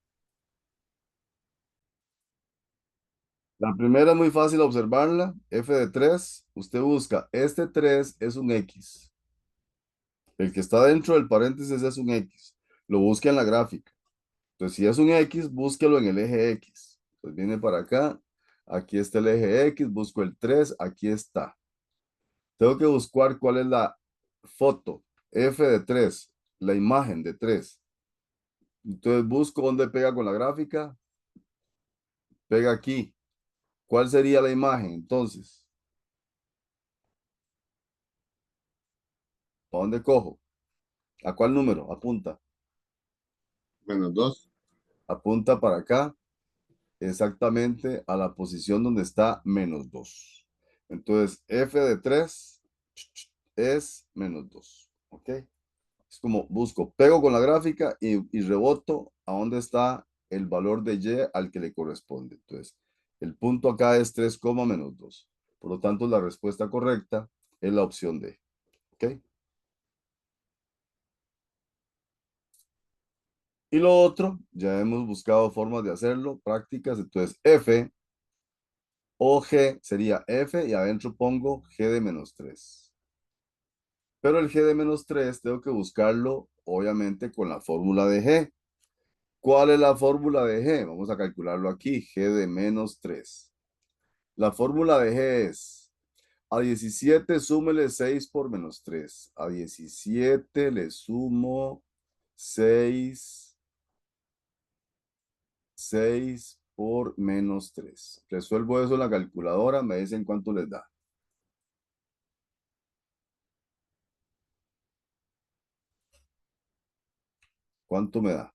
La primera es muy fácil observarla. F de 3, usted busca, este 3 es un X. El que está dentro del paréntesis es un X. Lo busca en la gráfica. Entonces, si es un X, búsquelo en el eje X. Entonces, viene para acá. Aquí está el eje X. Busco el 3. Aquí está. Tengo que buscar cuál es la foto. F de 3. La imagen de 3. Entonces, busco dónde pega con la gráfica. Pega aquí. ¿Cuál sería la imagen? Entonces, ¿a dónde cojo? ¿A cuál número? Apunta. -2. Apunta para acá. Exactamente a la posición donde está menos 2. Entonces, F de 3 es menos 2. ¿Ok? Es como busco, pego con la gráfica y reboto a donde está el valor de Y al que le corresponde. Entonces, el punto acá es 3, menos 2. Por lo tanto, la respuesta correcta es la opción D. ¿Ok? Y lo otro, ya hemos buscado formas de hacerlo, prácticas. Entonces, F o G sería F y adentro pongo G de menos 3. Pero el G de menos 3 tengo que buscarlo, obviamente, con la fórmula de G. ¿Cuál es la fórmula de G? Vamos a calcularlo aquí, G de menos 3. La fórmula de G es, a 17 súmele 6 por menos 3. A 17 le sumo 6 por menos 3. Resuelvo eso en la calculadora, me dicen cuánto les da. ¿Cuánto me da?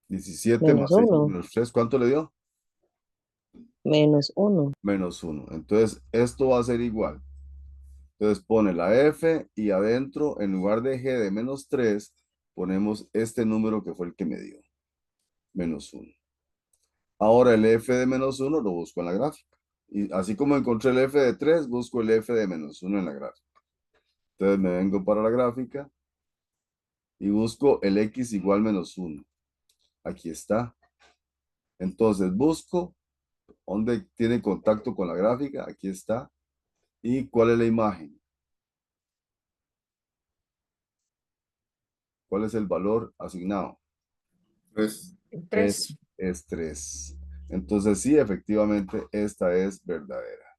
17 Menos más 6 por 1, menos 3, ¿cuánto le dio? menos 1. Menos 1. Entonces, esto va a ser igual. Entonces, pone la F y adentro, en lugar de G de menos 3, ponemos este número que fue el que me dio. Menos 1. Ahora el F de menos 1 lo busco en la gráfica. Y así como encontré el F de 3, busco el F de menos 1 en la gráfica. Entonces, me vengo para la gráfica y busco el X igual menos 1. Aquí está. Entonces, busco dónde tiene contacto con la gráfica. Aquí está. ¿Y cuál es la imagen? ¿Cuál es el valor asignado? 3. 3. Es 3. Entonces sí, efectivamente, esta es verdadera.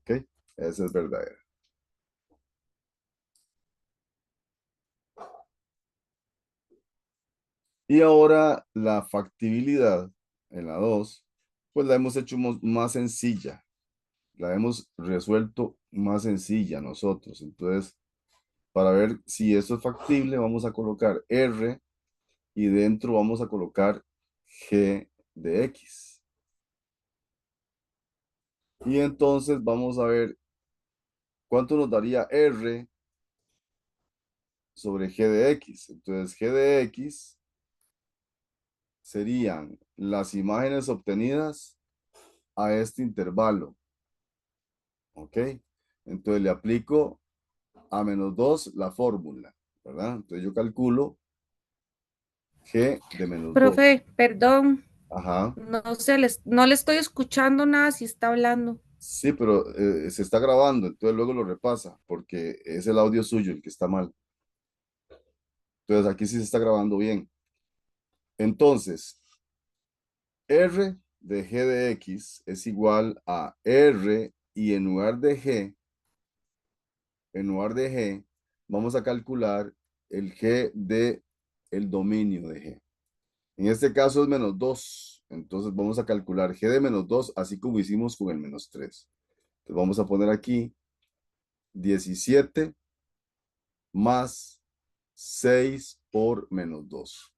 ¿Ok? Esa es verdadera. Y ahora la factibilidad en la 2, pues la hemos hecho más sencilla. La hemos resuelto más sencilla nosotros. Entonces, para ver si esto es factible, vamos a colocar R y dentro vamos a colocar G de X. Y entonces vamos a ver cuánto nos daría R sobre G de X. Entonces, G de X serían las imágenes obtenidas a este intervalo. ¿Ok? Entonces, le aplico a menos 2 la fórmula, ¿verdad? Entonces, yo calculo G de menos 2. Profe, perdón, Ajá. no le estoy escuchando nada si está hablando. Sí, pero se está grabando, entonces luego lo repasa, porque es el audio suyo el que está mal. Entonces, aquí sí se está grabando bien. Entonces, R de G de X es igual a R y en lugar de G, vamos a calcular el G de el dominio de G. En este caso es menos 2. Entonces vamos a calcular g de menos 2, así como hicimos con el menos 3. Entonces vamos a poner aquí 17 más 6 por menos 2.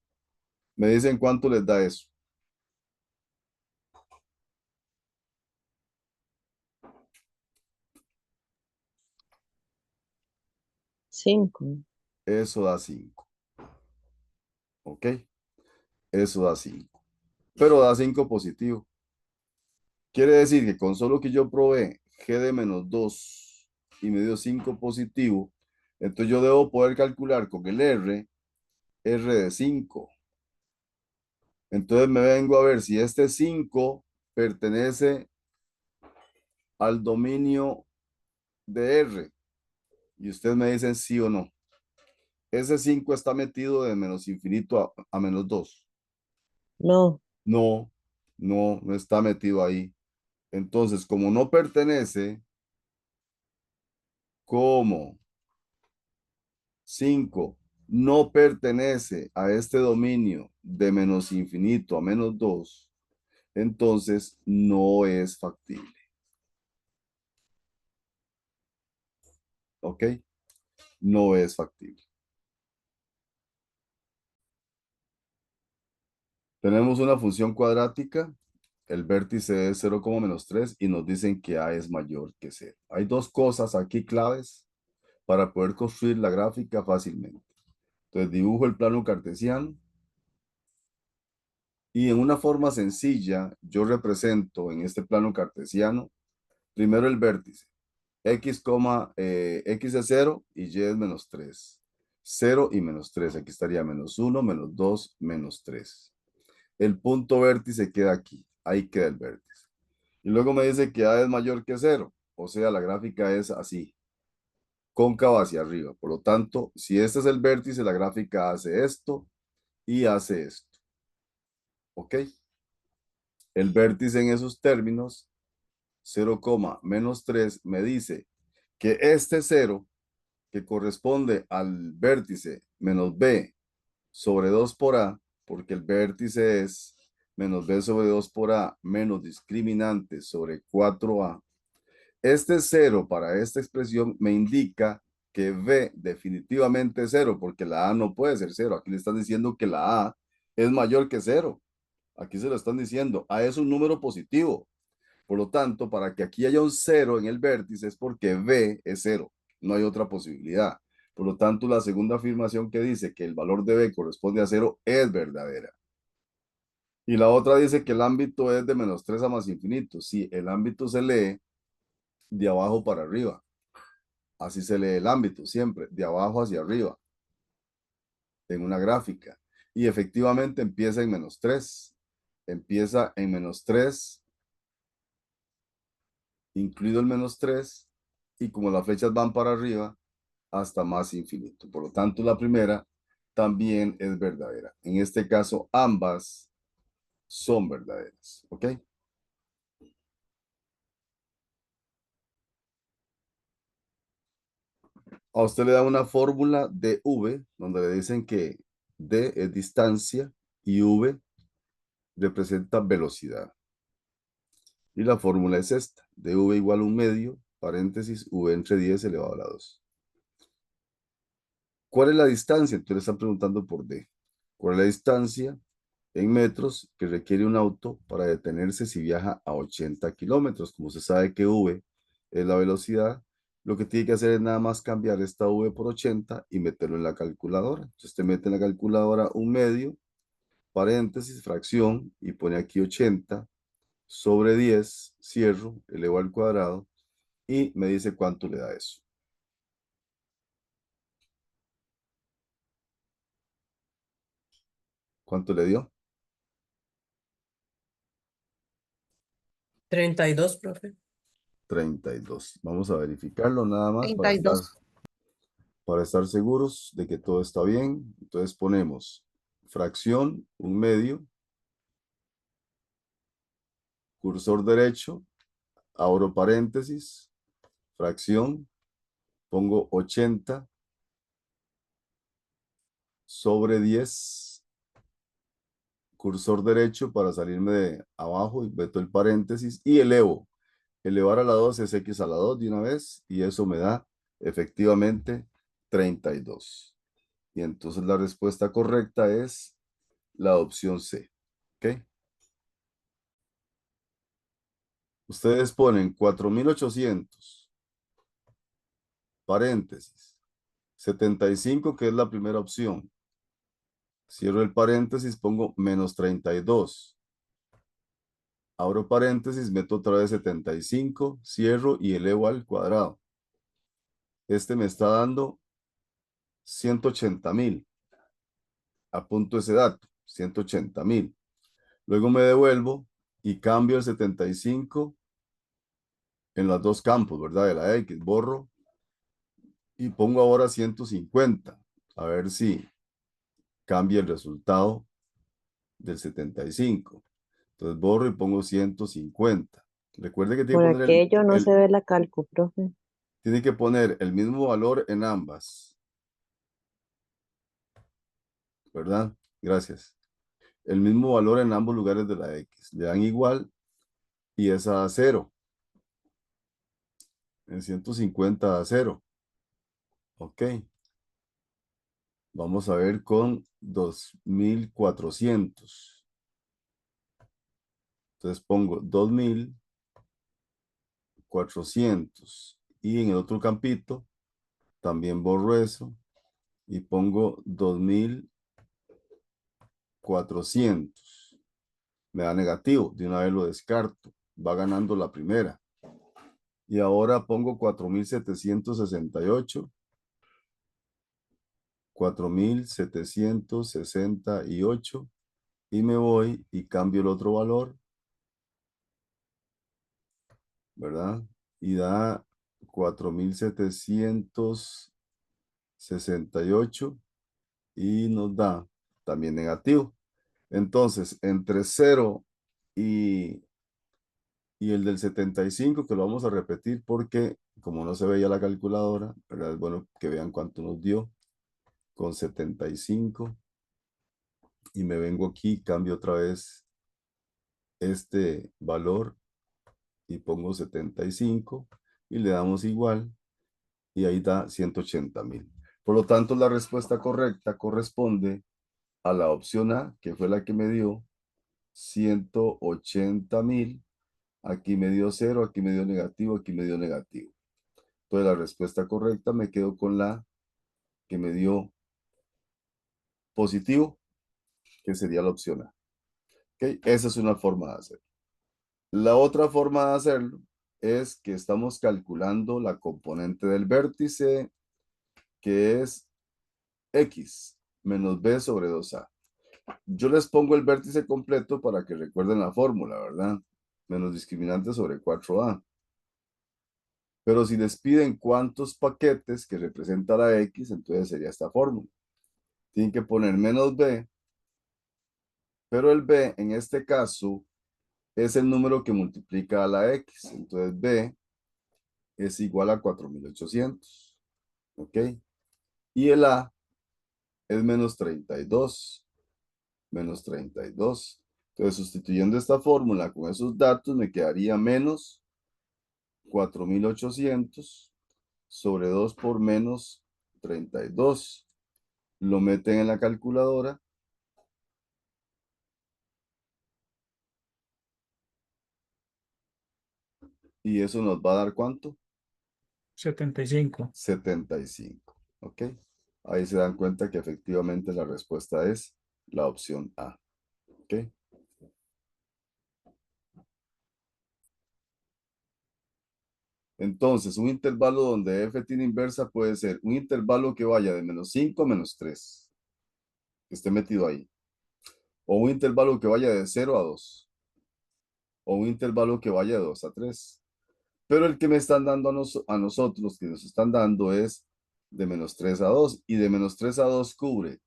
Me dicen cuánto les da eso. Cinco. Eso da 5. ¿Ok? Eso da 5. Pero da 5 positivo. Quiere decir que con solo que yo probé g de menos 2 y me dio 5 positivo, entonces yo debo poder calcular con el r de 5. Entonces me vengo a ver si este 5 pertenece al dominio de R. Y ustedes me dicen sí o no. Ese 5 está metido de menos infinito a menos 2. No, No, no está metido ahí. Entonces, como no pertenece, como 5 no pertenece a este dominio de menos infinito a menos 2, entonces no es factible. ¿Ok? No es factible. Tenemos una función cuadrática, el vértice es 0,-3 y nos dicen que a es mayor que 0. Hay dos cosas aquí claves para poder construir la gráfica fácilmente. Entonces dibujo el plano cartesiano y en una forma sencilla yo represento en este plano cartesiano primero el vértice, x, x es 0 y y es menos 3. 0 y menos 3, aquí estaría menos 1, menos 2, menos 3. El punto vértice queda aquí, ahí queda el vértice. Y luego me dice que A es mayor que 0, o sea, la gráfica es así, cóncava hacia arriba. Por lo tanto, si este es el vértice, la gráfica hace esto y hace esto. ¿Ok? El vértice en esos términos, 0, menos 3, me dice que este 0, que corresponde al vértice menos b sobre 2 por a, porque el vértice es menos b sobre 2 por a menos discriminante sobre 4a. Este 0 para esta expresión me indica que b definitivamente es 0, porque la a no puede ser 0. Aquí le están diciendo que la a es mayor que 0. Aquí se lo están diciendo. A es un número positivo. Por lo tanto, para que aquí haya un 0 en el vértice es porque b es 0. No hay otra posibilidad. Por lo tanto, la segunda afirmación que dice que el valor de b corresponde a 0 es verdadera. Y la otra dice que el ámbito es de menos 3 a más infinito. Sí, el ámbito se lee de abajo para arriba. Así se lee el ámbito siempre, de abajo hacia arriba, en una gráfica. Y efectivamente empieza en menos 3. Empieza en menos 3, incluido el menos 3, y como las flechas van para arriba, hasta más infinito. Por lo tanto, la primera también es verdadera. En este caso, ambas son verdaderas. ¿Ok? A usted le da una fórmula de V, donde le dicen que D es distancia y V representa velocidad. Y la fórmula es esta, dv igual a 1/2, paréntesis, v entre 10 elevado a la 2. ¿Cuál es la distancia? Entonces le están preguntando por d. ¿Cuál es la distancia en metros que requiere un auto para detenerse si viaja a 80 kilómetros? Como se sabe que v es la velocidad, lo que tiene que hacer es nada más cambiar esta v por 80 y meterlo en la calculadora. Entonces usted mete en la calculadora 1/2, paréntesis, fracción, y pone aquí 80 sobre 10, cierro, elevo al cuadrado, y me dice cuánto le da eso. ¿Cuánto le dio? 32, profe. 32. Vamos a verificarlo nada más 32. para estar seguros de que todo está bien. Entonces ponemos fracción, 1/2, cursor derecho, abro paréntesis, fracción, pongo 80 sobre 10, cursor derecho para salirme de abajo y meto el paréntesis y elevo. Elevar a la 2 es x a la 2 de una vez y eso me da efectivamente 32. Y entonces la respuesta correcta es la opción C. ¿Ok? Ustedes ponen 4800, paréntesis, 75, que es la primera opción. Cierro el paréntesis, pongo menos 32. Abro paréntesis, meto otra vez 75, cierro y elevo al cuadrado. Este me está dando 180,000. Apunto ese dato, 180,000. Luego me devuelvo y cambio el 75 en los dos campos, ¿verdad? De la X, borro y pongo ahora 150. A ver si cambia el resultado del 75. Entonces borro y pongo 150. Recuerde que tiene Por que poner aquello no se ve la calco, profe. tiene que poner el mismo valor en ambas, ¿verdad? Gracias. El mismo valor en ambos lugares de la X. Le dan igual y esa da 0. En 150 da 0. Ok. Vamos a ver con 2400. Entonces pongo 2400. Y en el otro campito también borro eso y pongo 2400. Me da negativo. De una vez lo descarto. Va ganando la primera. Y ahora pongo 4768. 4768 y me voy y cambio el otro valor, ¿verdad? Y da 4768 y nos da también negativo. Entonces, entre 0 y, y el del 75, que lo vamos a repetir porque como no se veía la calculadora, ¿verdad? Es bueno que vean cuánto nos dio con 75. Y me vengo aquí, cambio otra vez este valor y pongo 75 y le damos igual y ahí da 180,000. Por lo tanto, la respuesta correcta corresponde a la opción A, que fue la que me dio 180,000. Aquí me dio 0, aquí me dio negativo, aquí me dio negativo. Entonces, la respuesta correcta me quedo con la que me dio positivo, que sería la opción A. ¿Ok? Esa es una forma de hacerlo. La otra forma de hacerlo es que estamos calculando la componente del vértice, que es x menos b sobre 2a. Yo les pongo el vértice completo para que recuerden la fórmula, ¿verdad? Menos discriminante sobre 4a. Pero si les piden cuántos paquetes que representa la x, entonces sería esta fórmula. Tienen que poner menos b, pero el b en este caso es el número que multiplica a la x. Entonces b es igual a 4800. ¿Ok? Y el a es menos 32. Menos 32. Entonces, sustituyendo esta fórmula con esos datos, me quedaría menos 4800 sobre 2 por menos 32. Lo meten en la calculadora. Y eso nos va a dar ¿cuánto? 75. 75. ¿Ok? Ahí se dan cuenta que efectivamente la respuesta es la opción A. ¿Ok? Entonces, un intervalo donde f tiene inversa puede ser un intervalo que vaya de menos 5 a menos 3, que esté metido ahí. O un intervalo que vaya de 0 a 2. O un intervalo que vaya de 2 a 3. Pero el que me están dando a nosotros, que nos están dando es de menos 3 a 2. Y de menos 3 a 2 cubre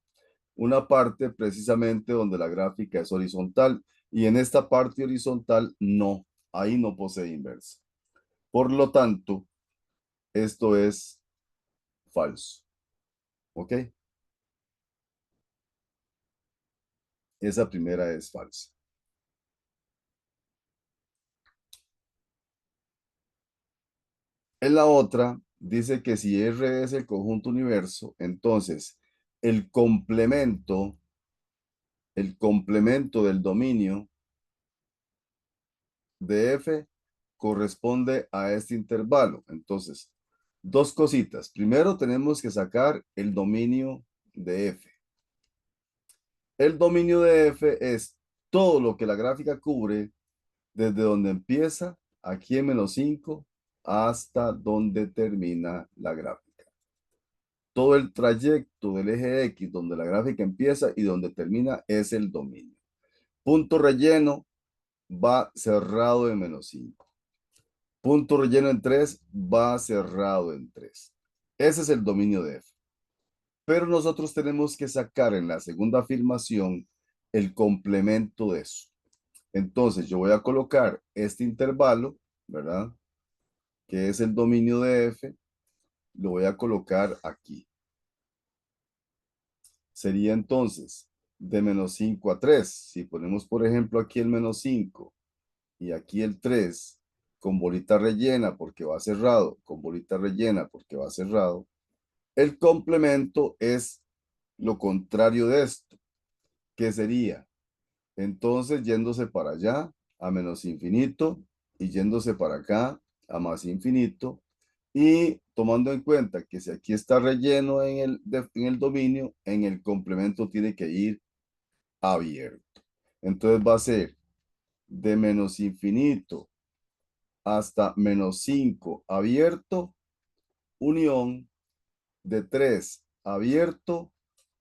una parte precisamente donde la gráfica es horizontal. Y en esta parte horizontal no, ahí no posee inversa. Por lo tanto, esto es falso. ¿Ok? Esa primera es falsa. En la otra, dice que si R es el conjunto universo, entonces el complemento del dominio de F corresponde a este intervalo. Entonces, dos cositas. Primero tenemos que sacar el dominio de F. El dominio de F es todo lo que la gráfica cubre desde donde empieza, aquí en -5, hasta donde termina la gráfica. Todo el trayecto del eje X donde la gráfica empieza y donde termina es el dominio. Punto relleno va cerrado en -5. Punto relleno en 3 va cerrado en 3. Ese es el dominio de F. Pero nosotros tenemos que sacar en la segunda afirmación el complemento de eso. Entonces yo voy a colocar este intervalo, ¿verdad? Que es el dominio de F, lo voy a colocar aquí. Sería entonces de -5 a 3. Si ponemos, por ejemplo, aquí el -5 y aquí el 3 con bolita rellena porque va cerrado, con bolita rellena porque va cerrado, el complemento es lo contrario de esto, que sería entonces yéndose para allá a -infinito y yéndose para acá a más infinito, y tomando en cuenta que si aquí está relleno en el dominio, en el complemento tiene que ir abierto. Entonces va a ser de -infinito hasta -5 abierto, unión de 3 abierto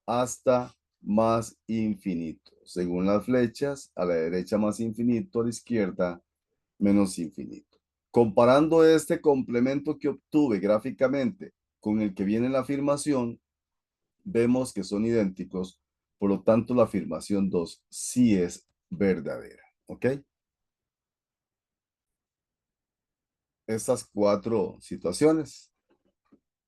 hasta más infinito. Según las flechas, a la derecha más infinito, a la izquierda menos infinito. Comparando este complemento que obtuve gráficamente con el que viene en la afirmación, vemos que son idénticos, por lo tanto la afirmación 2 sí es verdadera. ¿Ok? Estas 4 situaciones.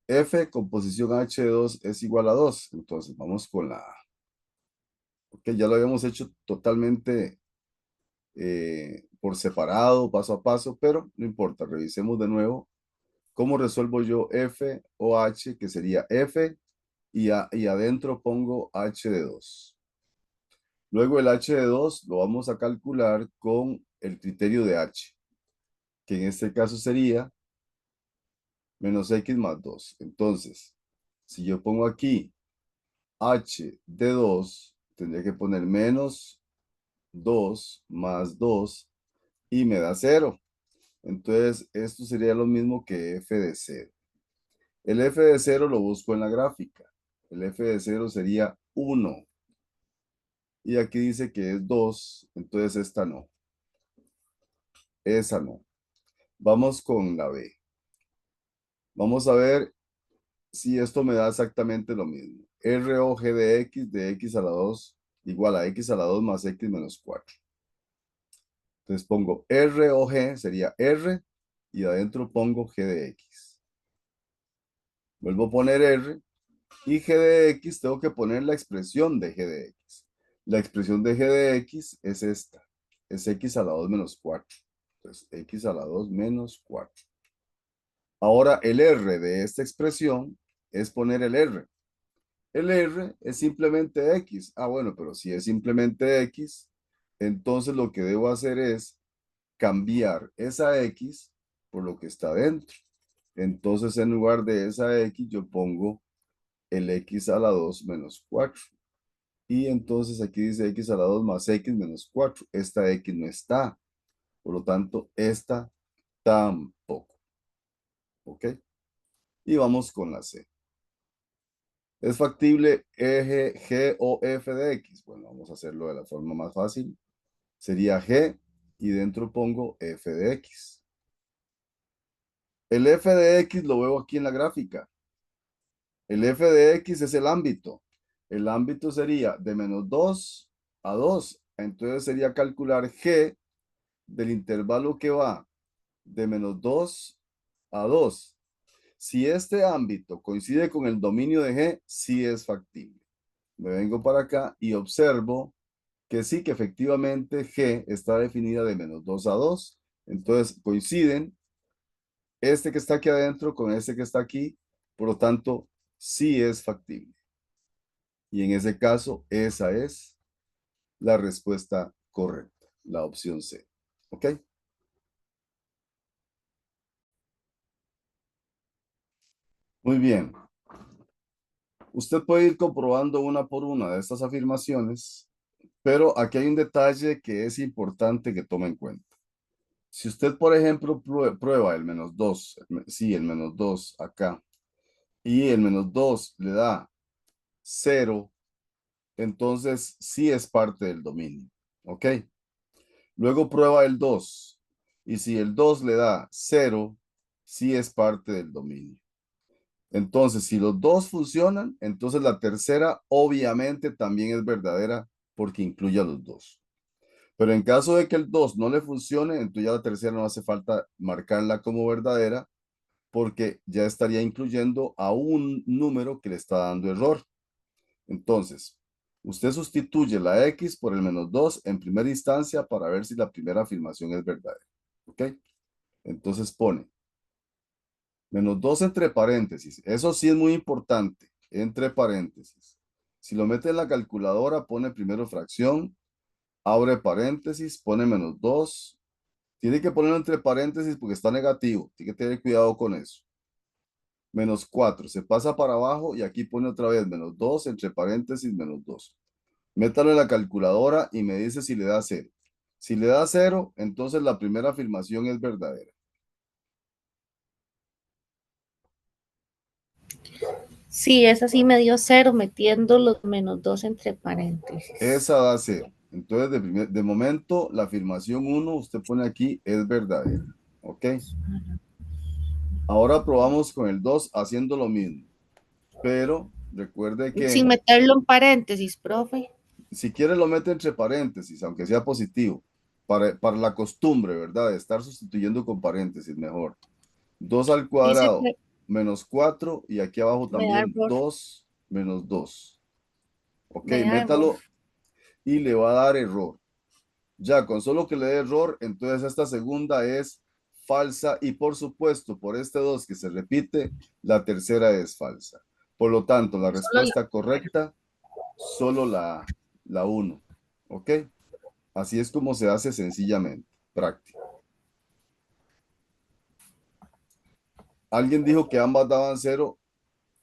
F con posición H2 es igual a 2. Entonces vamos con la A. Ok, ya lo habíamos hecho totalmente por separado, paso a paso, pero no importa, revisemos de nuevo cómo resuelvo yo F o H, que sería F, y adentro pongo H de 2. Luego el H de 2 lo vamos a calcular con el criterio de H, que en este caso sería -X más 2. Entonces, si yo pongo aquí H de 2, tendría que poner -2 más 2 y me da 0. Entonces, esto sería lo mismo que F de 0. El F de 0 lo busco en la gráfica. El F de 0 sería 1. Y aquí dice que es 2, entonces esta no. Esa no. Vamos con la B. Vamos a ver si esto me da exactamente lo mismo. R o G de X a la 2 igual a X a la 2 más X menos 4. Entonces pongo R o G, sería R, y adentro pongo G de X. Vuelvo a poner R, y G de X tengo que poner la expresión de G de X. La expresión de G de X es esta. Es X a la 2 menos 4. Entonces, X a la 2 menos 4. Ahora, el R de esta expresión es poner el R. El R es simplemente X. Ah, bueno, pero si es simplemente X, entonces lo que debo hacer es cambiar esa X por lo que está dentro. Entonces, en lugar de esa X, yo pongo el X a la 2 menos 4. Y entonces aquí dice X a la 2 más X menos 4. Esta X no está. Por lo tanto, esta tampoco. ¿Ok? Y vamos con la C. ¿Es factible eje G o F de X? Bueno, vamos a hacerlo de la forma más fácil. Sería G y dentro pongo F de X. El F de X lo veo aquí en la gráfica. El F de X es el ámbito. El ámbito sería de -2 a 2. Entonces sería calcular G del intervalo que va de -2 a 2. Si este ámbito coincide con el dominio de G, sí es factible. Me vengo para acá y observo que sí, que efectivamente G está definida de menos 2 a 2. Entonces coinciden este que está aquí adentro con este que está aquí. Por lo tanto, sí es factible. Y en ese caso, esa es la respuesta correcta, la opción C. ¿Ok? Muy bien. Usted puede ir comprobando una por una de estas afirmaciones, pero aquí hay un detalle que es importante que tome en cuenta. Si usted, por ejemplo, prueba el menos 2, sí, el menos 2 acá, y el menos 2 le da 0, entonces sí es parte del dominio. ¿Ok? Luego prueba el 2, y si el 2 le da 0, sí es parte del dominio. Entonces, si los dos funcionan, entonces la tercera obviamente también es verdadera porque incluye a los dos. Pero en caso de que el 2 no le funcione, entonces ya la tercera no hace falta marcarla como verdadera porque ya estaría incluyendo a un número que le está dando error. Entonces, usted sustituye la X por el menos 2 en primera instancia para ver si la primera afirmación es verdadera. ¿Ok? Entonces pone menos 2 entre paréntesis. Eso sí es muy importante. Entre paréntesis. Si lo mete en la calculadora, pone primero fracción, abre paréntesis, pone menos 2. Tiene que ponerlo entre paréntesis porque está negativo. Tiene que tener cuidado con eso. Menos 4. Se pasa para abajo y aquí pone otra vez menos 2 entre paréntesis, menos 2. Métalo en la calculadora y me dice si le da 0. Si le da 0, entonces la primera afirmación es verdadera. Sí, esa sí me dio 0 metiendo los menos 2 entre paréntesis. Esa da 0. Entonces, de momento, la afirmación 1, usted pone aquí, es verdadera. ¿Ok? Ahora probamos con el 2 haciendo lo mismo. Pero recuerde que Sin meterlo en paréntesis, profe. si quiere lo mete entre paréntesis, aunque sea positivo. Para la costumbre, ¿verdad? De estar sustituyendo con paréntesis, mejor. 2 al Dice cuadrado que menos 4 y aquí abajo me da también error. 2 menos 2. Ok, Me da error. métalo y le va a dar error. Ya, con solo que le dé error, entonces esta segunda es falsa y por supuesto, por este 2 que se repite, la tercera es falsa. Por lo tanto, la Solo respuesta correcta, solo la 1. ¿Ok? Así es como se hace sencillamente, práctico. Alguien dijo que ambas daban 0,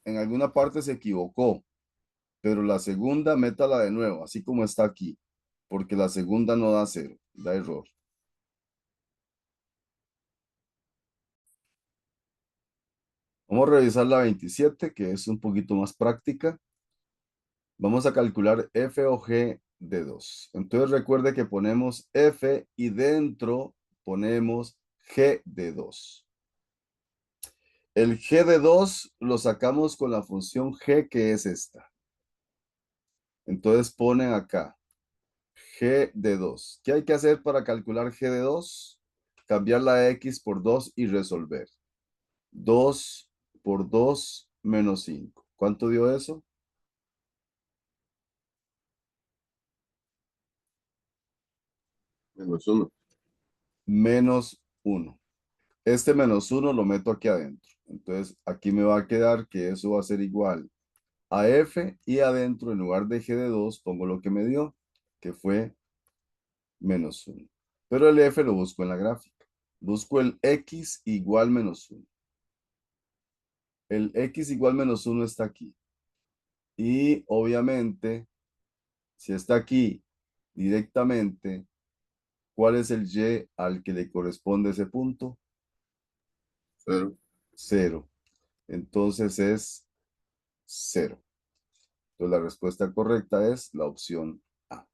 en alguna parte se equivocó, pero la segunda métala de nuevo, así como está aquí, porque la segunda no da 0, da error. Vamos a revisar la 27, que es un poquito más práctica. Vamos a calcular f o g de 2. Entonces recuerde que ponemos f y dentro ponemos g de 2. El g de 2 lo sacamos con la función g, que es esta. Entonces ponen acá g de 2. ¿Qué hay que hacer para calcular g de 2? Cambiar la x por 2 y resolver. 2 por 2 menos 5. ¿Cuánto dio eso? Menos 1. Menos 1. Este menos 1 lo meto aquí adentro. Entonces aquí me va a quedar que eso va a ser igual a f y adentro en lugar de g de 2 pongo lo que me dio, que fue menos 1. Pero el f lo busco en la gráfica. Busco el x igual menos 1. El x igual menos 1 está aquí. Y obviamente, si está aquí directamente, ¿cuál es el y al que le corresponde ese punto? 0. 0. Entonces es 0. Entonces la respuesta correcta es la opción A.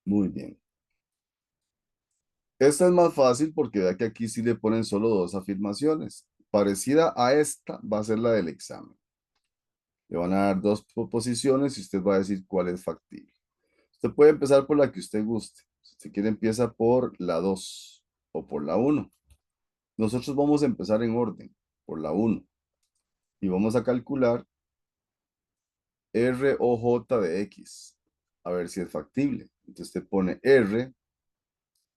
Muy bien. Esta es más fácil porque vea que aquí sí le ponen solo dos afirmaciones. Parecida a esta va a ser la del examen. Le van a dar dos proposiciones y usted va a decir cuál es factible. Usted puede empezar por la que usted guste. Si usted quiere empieza por la 2 o por la 1. Nosotros vamos a empezar en orden, por la 1. Y vamos a calcular R o J de X. A ver si es factible. Entonces usted pone R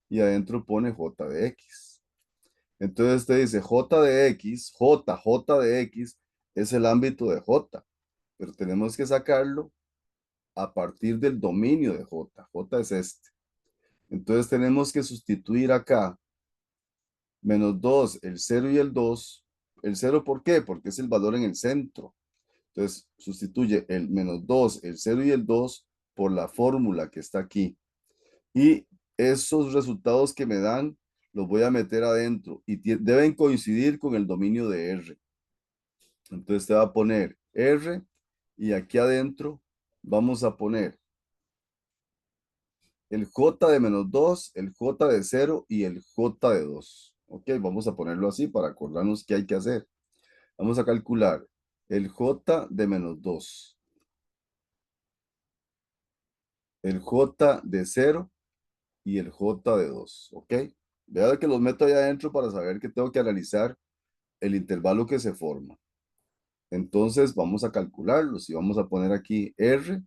y adentro pone J de X. Entonces usted dice J de X, J de X es el ámbito de J, pero tenemos que sacarlo a partir del dominio de J. J es este. Entonces tenemos que sustituir acá menos 2, el 0 y el 2. ¿El 0 por qué? Porque es el valor en el centro. Entonces sustituye el menos 2, el 0 y el 2 por la fórmula que está aquí. Y esos resultados que me dan los voy a meter adentro y deben coincidir con el dominio de R. Entonces te va a poner R y aquí adentro vamos a poner el J de menos 2, el J de 0 y el J de 2. Ok, vamos a ponerlo así para acordarnos qué hay que hacer. Vamos a calcular el J de menos 2, el J de 0 y el J de 2. Ok, vea que los meto ahí adentro para saber que tengo que analizar el intervalo que se forma. Entonces vamos a calcularlos y vamos a poner aquí R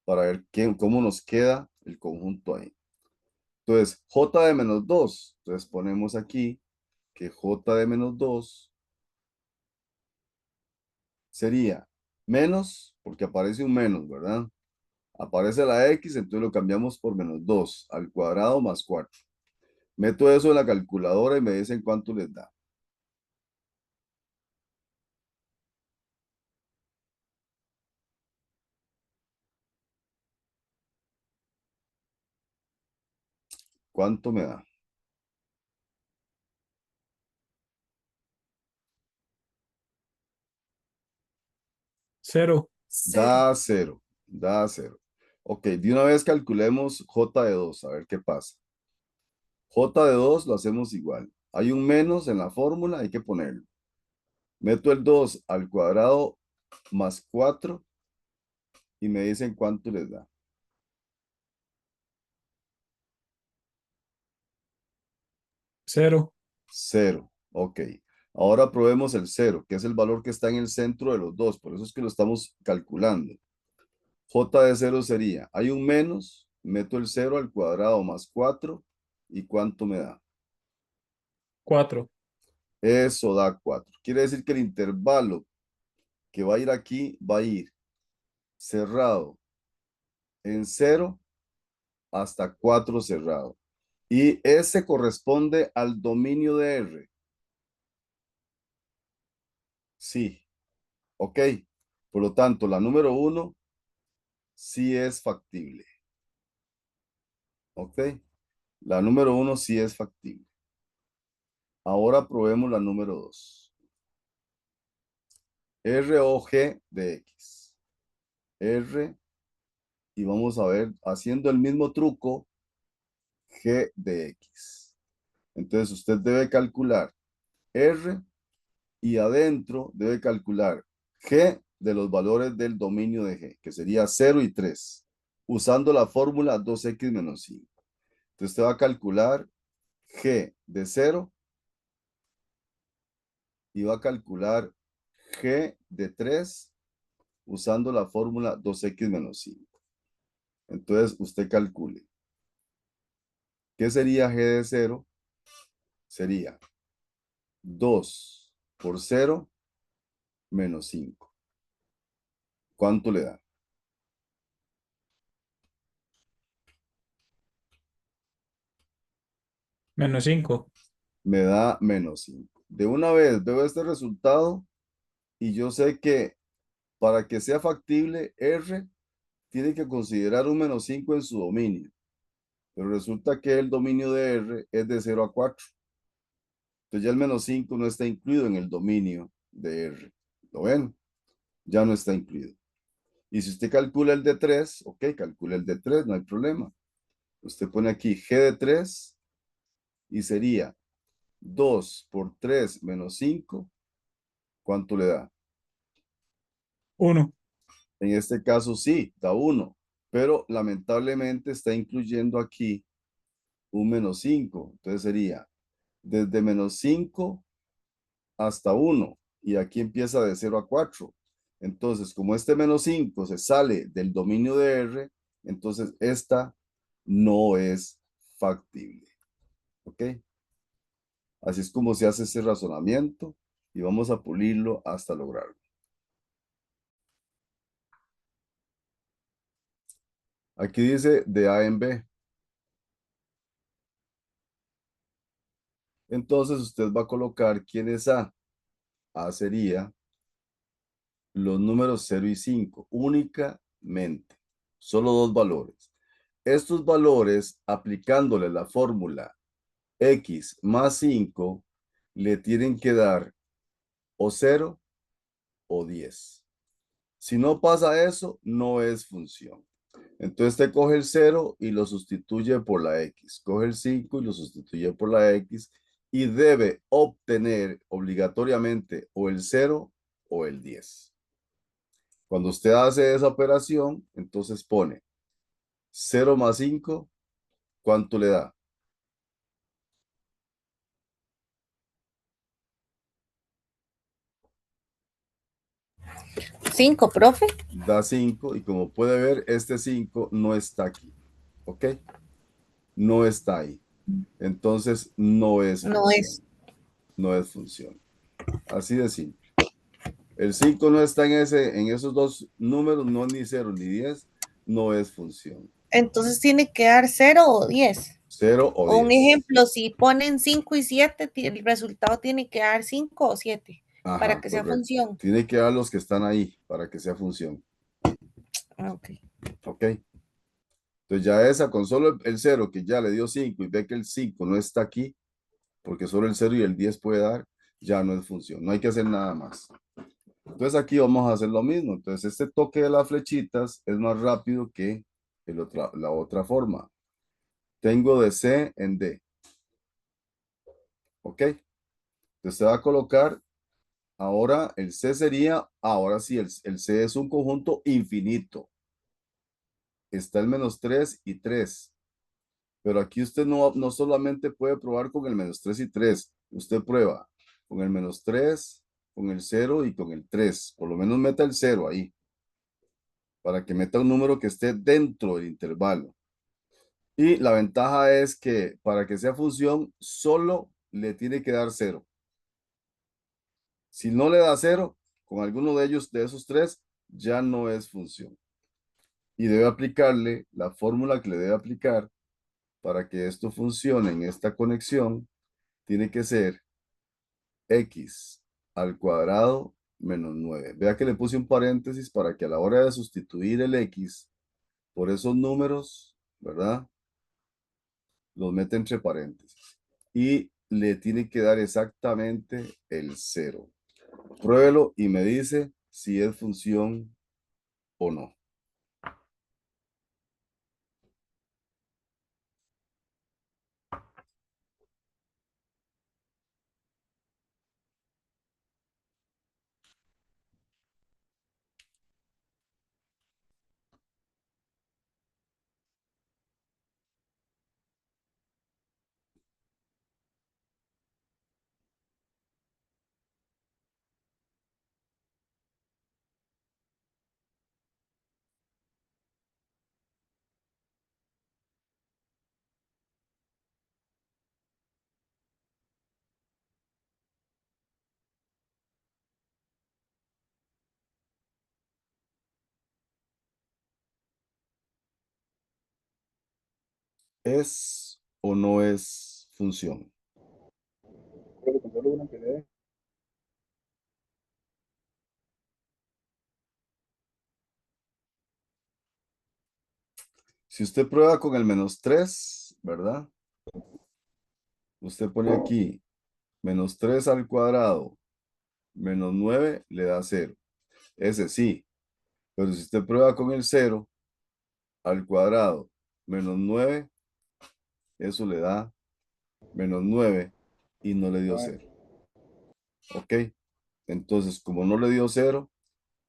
para ver cómo nos queda el conjunto ahí. Entonces, J de menos 2. Entonces ponemos aquí que J de menos 2 sería menos, porque aparece un menos, ¿verdad? Aparece la X, entonces lo cambiamos por menos 2 al cuadrado más 4. Meto eso en la calculadora y me dicen cuánto les da. ¿Cuánto me da? 0. Da 0. Da 0. Ok, de una vez calculemos J de 2, a ver qué pasa. J de 2 lo hacemos igual. Hay un menos en la fórmula, hay que ponerlo. Meto el 2 al cuadrado más 4 y me dicen cuánto les da. 0. 0. Ok. Ahora probemos el 0, que es el valor que está en el centro de los dos. Por eso es que lo estamos calculando. J de 0 sería, hay un menos, meto el 0 al cuadrado más 4. ¿Y cuánto me da? 4. Eso da 4. Quiere decir que el intervalo que va a ir aquí va a ir cerrado en 0 hasta 4 cerrado. Y ese corresponde al dominio de R. Sí. Ok. Por lo tanto, la número 1 sí es factible. Ok. La número 1 sí es factible. Ahora probemos la número 2. R o G de X. R. Y vamos a ver, haciendo el mismo truco, G de X. Entonces usted debe calcular R y adentro debe calcular G de los valores del dominio de G, que sería 0 y 3, usando la fórmula 2x menos 5. Entonces usted va a calcular G de 0 y va a calcular G de 3 usando la fórmula 2x menos 5. Entonces usted calcule. ¿Qué sería G de 0? Sería 2 por 0 menos 5. ¿Cuánto le da? Menos 5. Me da menos 5. De una vez veo este resultado y yo sé que para que sea factible, R tiene que considerar un menos 5 en su dominio. Pero resulta que el dominio de R es de 0 a 4. Entonces ya el menos 5 no está incluido en el dominio de R. ¿Lo ven? Ya no está incluido. Y si usted calcula el de 3, ok, calcula el de 3, no hay problema. Usted pone aquí G de 3 y sería 2 por 3 menos 5. ¿Cuánto le da? 1. En este caso sí, da 1, pero lamentablemente está incluyendo aquí un menos 5. Entonces sería desde menos 5 hasta 1 y aquí empieza de 0 a 4. Entonces, como este menos 5 se sale del dominio de R, entonces esta no es factible. ¿Ok? Así es como se hace ese razonamiento y vamos a pulirlo hasta lograrlo. Aquí dice de A en B. Entonces usted va a colocar quién es A. A sería los números 0 y 5, únicamente. Solo dos valores. Estos valores, aplicándole la fórmula X más 5, le tienen que dar o 0 o 10. Si no pasa eso, no es función. Entonces te coge el 0 y lo sustituye por la X. Coge el 5 y lo sustituye por la X. Y debe obtener obligatoriamente o el 0 o el 10. Cuando usted hace esa operación, entonces pone 0 más 5, ¿cuánto le da? 5, profe. Da 5 y como puede ver, este 5 no está aquí. ¿Ok? No está ahí. Entonces no es No función. es. No es función. Así de simple. El 5 no está en esos dos números, no ni 0 ni 10, no es función. Entonces tiene que dar 0 o 10. 0 o O un 10. ejemplo, si ponen 5 y 7, el resultado tiene que dar 5 o 7 para Ajá, que sea correcto. función. Tiene que dar los que están ahí para que sea función. Ah, ok. ¿Ok? Entonces ya esa, con solo el 0 que ya le dio 5 y ve que el 5 no está aquí, porque solo el 0 y el 10 puede dar, ya no es función. No hay que hacer nada más. Entonces aquí vamos a hacer lo mismo. Entonces este toque de las flechitas es más rápido que la otra forma. Tengo de C en D. ¿Ok? Entonces se va a colocar, ahora el C sería, ahora sí, el C es un conjunto infinito. Está el menos 3 y 3. Pero aquí usted no solamente puede probar con el menos 3 y 3. Usted prueba con el menos 3, con el 0 y con el 3. Por lo menos meta el 0 ahí, para que meta un número que esté dentro del intervalo. Y la ventaja es que para que sea función, solo le tiene que dar 0. Si no le da 0, con alguno de ellos, de esos tres, ya no es función. Y debe aplicarle la fórmula que le debe aplicar para que esto funcione en esta conexión. Tiene que ser x al cuadrado menos 9. Vea que le puse un paréntesis para que a la hora de sustituir el x por esos números, ¿verdad? Los mete entre paréntesis. Y le tiene que dar exactamente el 0. Pruébelo y me dice si es función o no. ¿Es o no es función? Si usted prueba con el menos 3, ¿verdad? Usted pone aquí menos 3 al cuadrado menos 9 le da 0. Ese sí. Pero si usted prueba con el 0 al cuadrado menos 9, eso le da menos 9 y no le dio 0. ¿Ok? Entonces, como no le dio 0,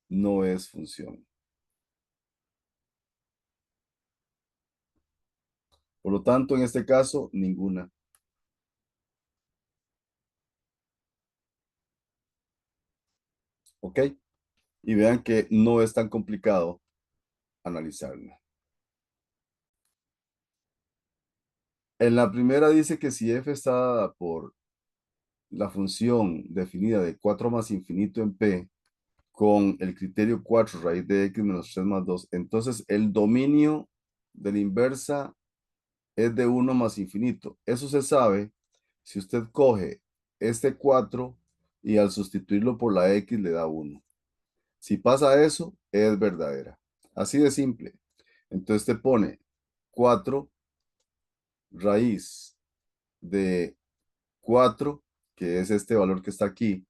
no es función. Por lo tanto, en este caso, ninguna. ¿Ok? Y vean que no es tan complicado analizarlo. En la primera dice que si f está dada por la función definida de 4 más infinito en P con el criterio 4 raíz de x menos 3 más 2, entonces el dominio de la inversa es de 1 más infinito. Eso se sabe si usted coge este 4 y al sustituirlo por la x le da 1. Si pasa eso, es verdadera. Así de simple. Entonces te pone 4 raíz de 4, que es este valor que está aquí,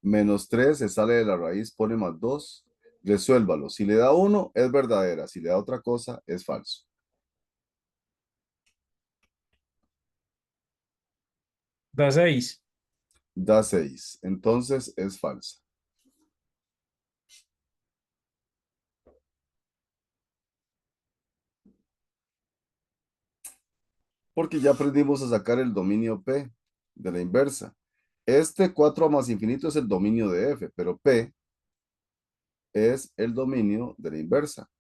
menos 3, se sale de la raíz, pone más 2, resuélvalo. Si le da 1, es verdadera. Si le da otra cosa, es falso. Da 6. Da 6. Entonces es falsa. Porque ya aprendimos a sacar el dominio P de la inversa. Este 4 más infinito es el dominio de f, pero P es el dominio de la inversa.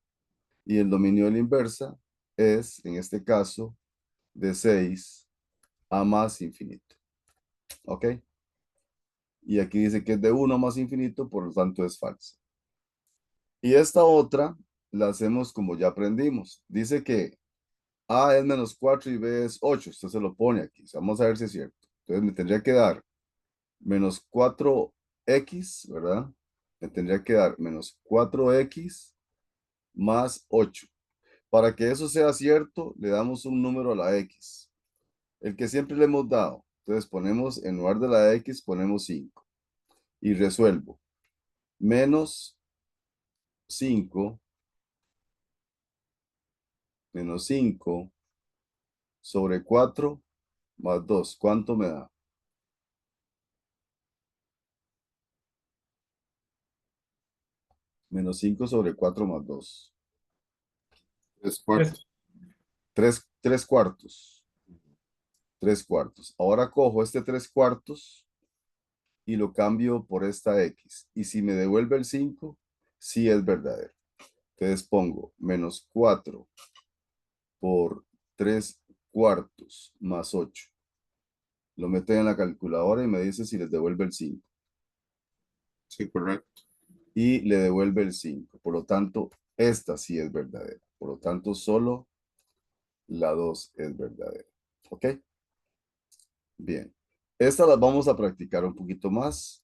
Y el dominio de la inversa es, en este caso, de 6 a más infinito. ¿Ok? Y aquí dice que es de 1 más infinito, por lo tanto es falsa. Y esta otra la hacemos como ya aprendimos. Dice que A es menos 4 y B es 8. Usted se lo pone aquí. Vamos a ver si es cierto. Entonces me tendría que dar menos 4x, ¿verdad? Me tendría que dar menos 4x más 8. Para que eso sea cierto, le damos un número a la x. El que siempre le hemos dado. Entonces ponemos, en lugar de la x, ponemos 5. Y resuelvo. Menos 5 menos 5 sobre 4 más 2. ¿Cuánto me da? Menos 5 sobre 4 más 2. 3/4. 3 cuartos. 3 cuartos. Ahora cojo este 3 cuartos y lo cambio por esta x. Y si me devuelve el 5, sí es verdadero. Entonces pongo menos 4 por 3 cuartos más 8. Lo meten en la calculadora y me dice si les devuelve el 5. Sí, correcto. Y le devuelve el 5. Por lo tanto, esta sí es verdadera. Por lo tanto, solo la 2 es verdadera. ¿Ok? Bien. Esta la vamos a practicar un poquito más.